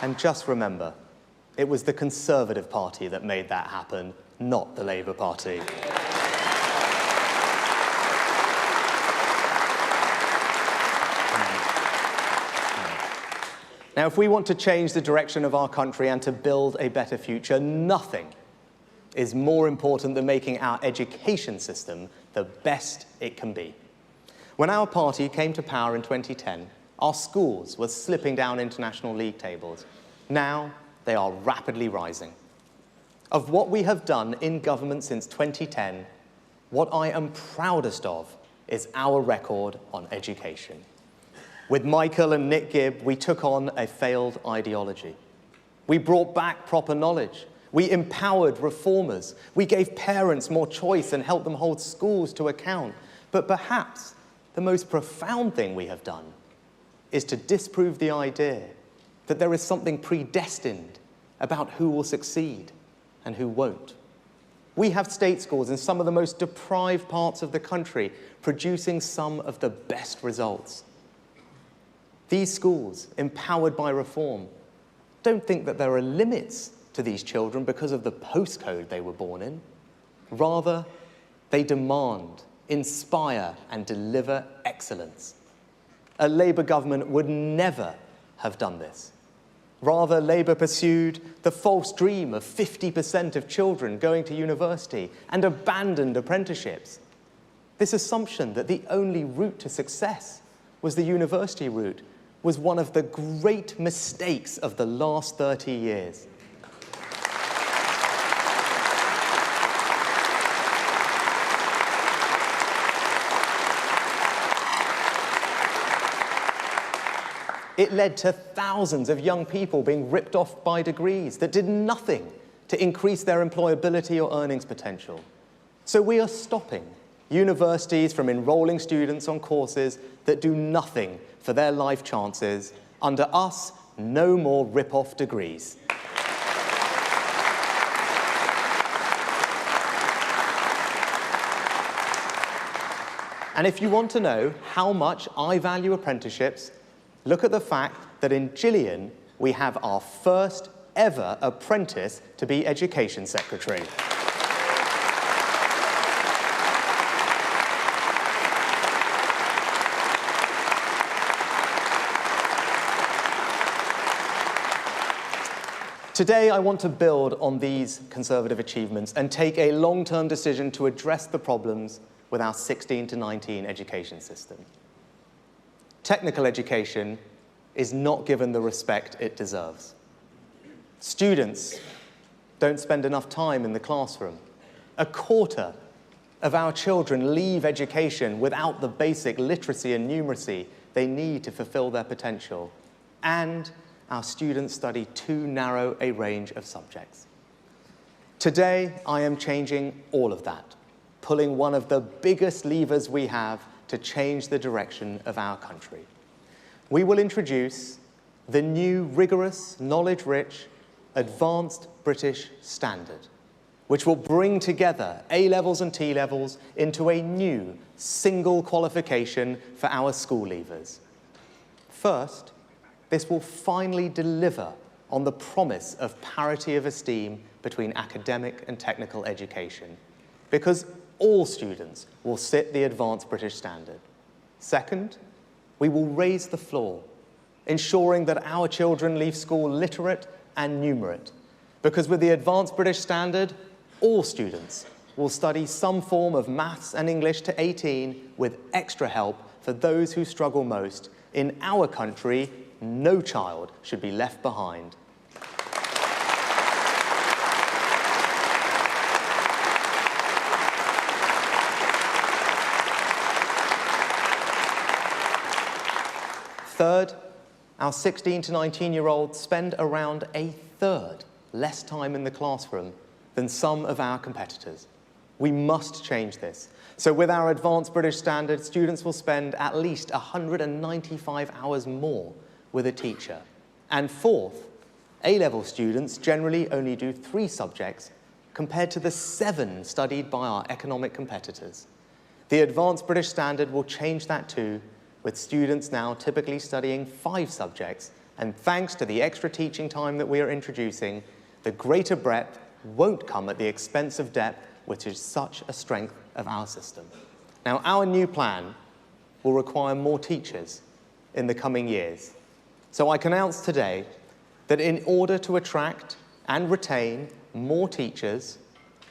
And just remember, it was the Conservative Party that made that happen, not the Labour Party. Now, if we want to change the direction of our country and to build a better future, nothing is more important than making our education system the best it can be. When our party came to power in 2010, our schools were slipping down international league tables. Now, they are rapidly rising. Of what we have done in government since 2010, what I am proudest of is our record on education. With Michael and Nick Gibb, we took on a failed ideology. We brought back proper knowledge. We empowered reformers. We gave parents more choice and helped them hold schools to account. But perhaps the most profound thing we have done is to disprove the idea that there is something predestined about who will succeed and who won't. We have state schools in some of the most deprived parts of the country producing some of the best results. These schools, empowered by reform, don't think that there are limits to these children because of the postcode they were born in. Rather, they demand, inspire, and deliver excellence. A Labour government would never have done this. Rather, Labour pursued the false dream of 50% of children going to university and abandoned apprenticeships. This assumption that the only route to success was the university route was one of the great mistakes of the last 30 years. It led to thousands of young people being ripped off by degrees that did nothing to increase their employability or earnings potential. So we are stopping universities from enrolling students on courses that do nothing for their life chances. Under us, no more rip-off degrees. And if you want to know how much I value apprenticeships, look at the fact that in Gillian, we have our first ever apprentice to be Education Secretary. Today, I want to build on these Conservative achievements and take a long-term decision to address the problems with our 16 to 19 education system. Technical education is not given the respect it deserves. Students don't spend enough time in the classroom. A quarter of our children leave education without the basic literacy and numeracy they need to fulfill their potential. And our students study too narrow a range of subjects. Today, I am changing all of that, pulling one of the biggest levers we have to change the direction of our country. We will introduce the new rigorous, knowledge-rich, advanced British standard, which will bring together A-levels and T-levels into a new single qualification for our school leavers. First, this will finally deliver on the promise of parity of esteem between academic and technical education, because all students will sit the advanced British standard. Second, we will raise the floor, ensuring that our children leave school literate and numerate, because with the advanced British standard, all students will study some form of maths and English to 18 with extra help for those who struggle most. In our country, no child should be left behind. Third, our 16 to 19-year-olds spend around a third less time in the classroom than some of our competitors. We must change this. So with our advanced British standard, students will spend at least 195 hours more with a teacher. And fourth, A-level students generally only do 3 subjects compared to the 7 studied by our economic competitors. The advanced British standard will change that too, with students now typically studying 5 subjects, and thanks to the extra teaching time that we are introducing, the greater breadth won't come at the expense of depth, which is such a strength of our system. Now, our new plan will require more teachers in the coming years. So I can announce today that in order to attract and retain more teachers,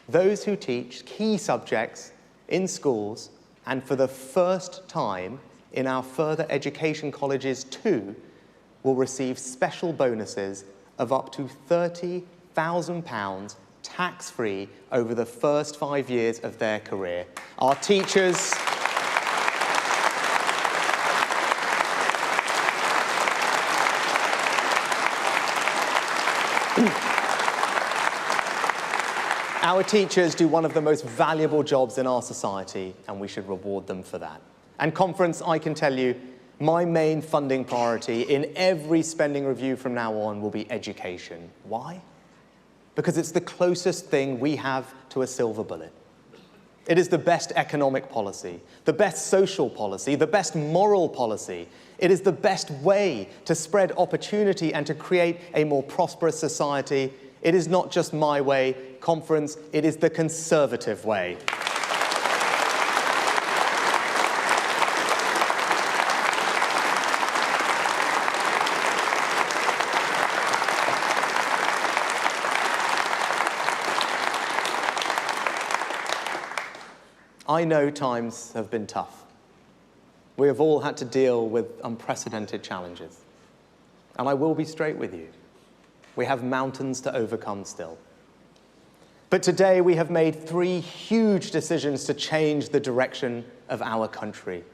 those who teach key subjects in schools, and for the first time in our further education colleges too, will receive special bonuses of up to £30,000 tax-free over the first 5 years of their career. Our teachers Our teachers do one of the most valuable jobs in our society, and we should reward them for that. And conference, I can tell you, my main funding priority in every spending review from now on will be education. Why? Because it's the closest thing we have to a silver bullet. It is the best economic policy, the best social policy, the best moral policy. It is the best way to spread opportunity and to create a more prosperous society. It is not just my way, conference, it is the Conservative way. I know times have been tough. We have all had to deal with unprecedented challenges. And I will be straight with you. We have mountains to overcome still. But today we have made 3 huge decisions to change the direction of our country.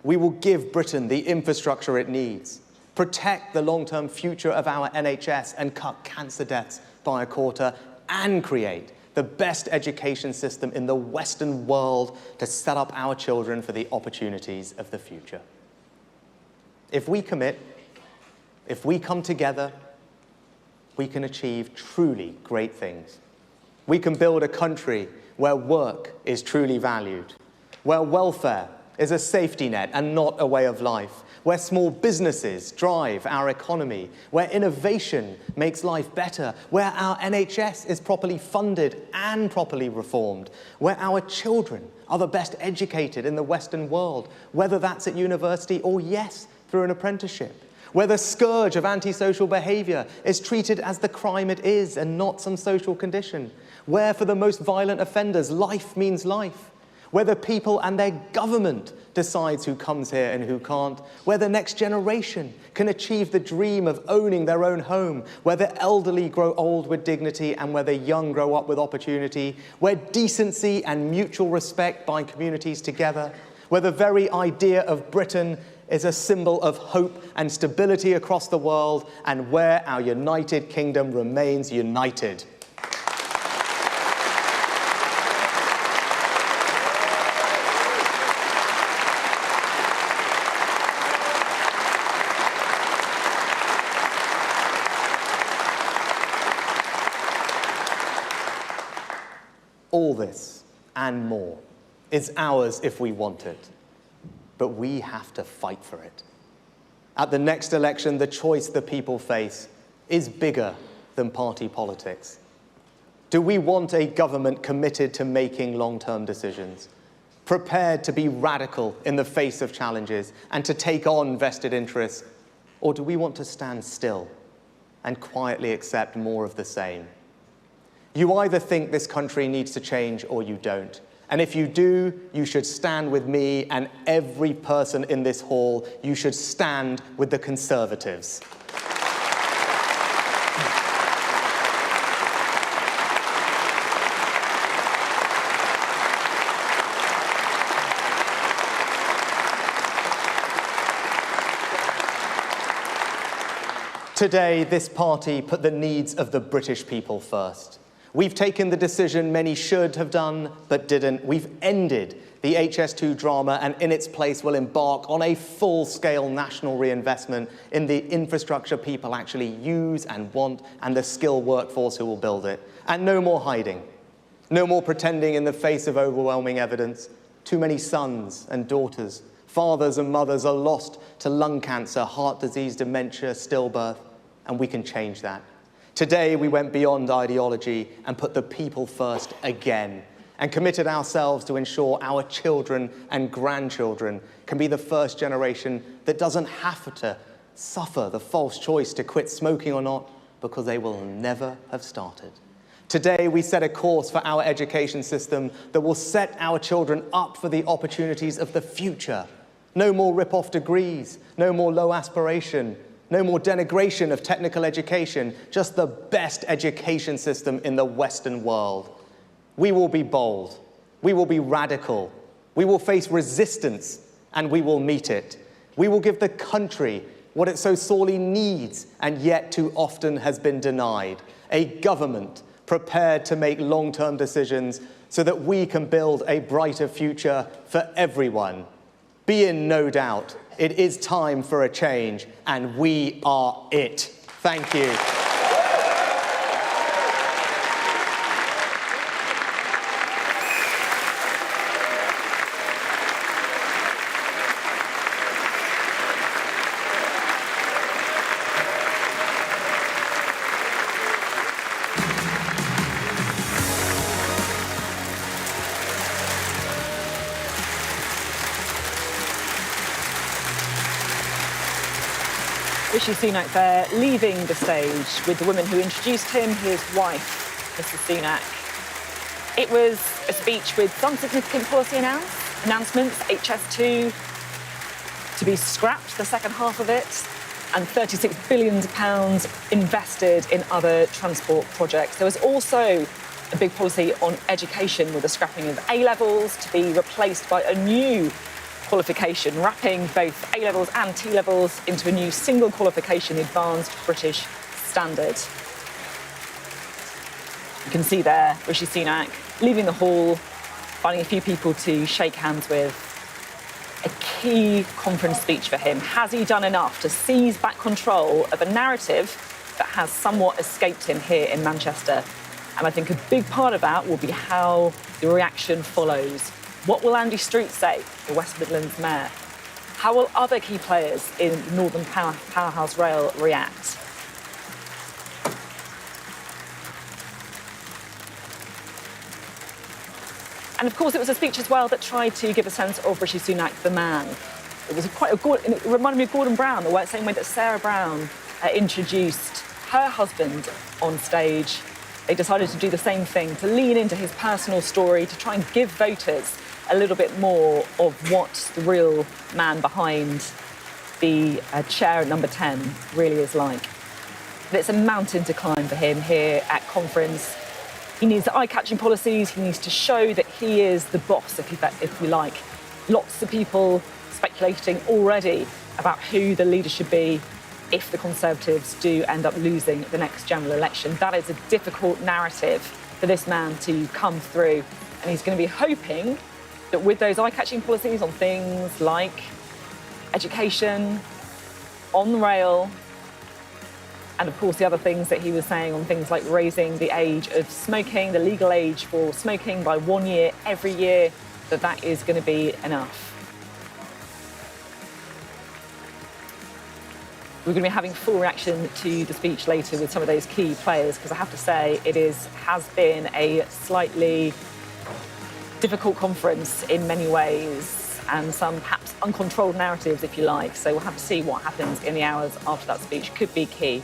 We will give Britain the infrastructure it needs, protect the long-term future of our NHS and cut cancer deaths by a quarter, and create the best education system in the Western world to set up our children for the opportunities of the future. If we commit, if we come together, we can achieve truly great things. We can build a country where work is truly valued, where welfare is a safety net and not a way of life, where small businesses drive our economy, where innovation makes life better, where our NHS is properly funded and properly reformed, where our children are the best educated in the Western world, whether that's at university or, yes, through an apprenticeship, where the scourge of antisocial behaviour is treated as the crime it is and not some social condition, where for the most violent offenders, life means life, where the people and their government decides who comes here and who can't, where the next generation can achieve the dream of owning their own home, where the elderly grow old with dignity and where the young grow up with opportunity, where decency and mutual respect bind communities together, where the very idea of Britain is a symbol of hope and stability across the world, and where our United Kingdom remains united. All this and more is ours if we want it, but we have to fight for it. At the next election, the choice the people face is bigger than party politics. Do we want a government committed to making long-term decisions, prepared to be radical in the face of challenges and to take on vested interests, or do we want to stand still and quietly accept more of the same? You either think this country needs to change or you don't. And if you do, you should stand with me and every person in this hall. You should stand with the Conservatives. Today, this party put the needs of the British people first. We've taken the decision many should have done, but didn't. We've ended the HS2 drama and in its place will embark on a full-scale national reinvestment in the infrastructure people actually use and want and the skilled workforce who will build it. And no more hiding. No more pretending in the face of overwhelming evidence. Too many sons and daughters, fathers and mothers are lost to lung cancer, heart disease, dementia, stillbirth, and we can change that. Today, we went beyond ideology and put the people first again and committed ourselves to ensure our children and grandchildren can be the first generation that doesn't have to suffer the false choice to quit smoking or not because they will never have started. Today, we set a course for our education system that will set our children up for the opportunities of the future. No more rip-off degrees, no more low aspiration, no more denigration of technical education, just the best education system in the Western world. We will be bold, we will be radical, we will face resistance, and we will meet it. We will give the country what it so sorely needs and yet too often has been denied. A government prepared to make long-term decisions so that we can build a brighter future for everyone. Be in no doubt, it is time for a change, and we are it. Thank you. Rishi Sunak there, leaving the stage with the woman who introduced him, his wife, Mrs. Sunak. It was a speech with some significant policy announcements, HS2 to be scrapped, the second half of it, and £36 billion invested in other transport projects. There was also a big policy on education with the scrapping of A-levels to be replaced by a new qualification, wrapping both A-levels and T-levels into a new single qualification, Advanced British Standard. You can see there Rishi Sunak leaving the hall, finding a few people to shake hands with. A key conference speech for him. Has he done enough to seize back control of a narrative that has somewhat escaped him here in Manchester? And I think a big part of that will be how the reaction follows. What will Andy Street say, the West Midlands Mayor? How will other key players in Northern Powerhouse Rail react? And of course, it was a speech as well that tried to give a sense of Rishi Sunak, the man. It was it reminded me of Gordon Brown, the same way that Sarah Brown introduced her husband on stage. They decided to do the same thing, to lean into his personal story, to try and give voters a little bit more of what the real man behind the chair at number 10 really is like. But it's a mountain to climb for him here at conference. He needs eye-catching policies. He needs to show that he is the boss, if you like. Lots of people speculating already about who the leader should be if the Conservatives do end up losing the next general election. That is a difficult narrative for this man to come through. And he's going to be hoping that with those eye-catching policies on things like education, on the rail, and of course the other things that he was saying on things like raising the age of smoking, the legal age for smoking by 1 year every year, that is going to be enough. We're going to be having full reaction to the speech later with some of those key players, because I have to say has been a slightly difficult conference in many ways, and some perhaps uncontrolled narratives, if you like. So we'll have to see what happens in the hours after that speech. Could be key.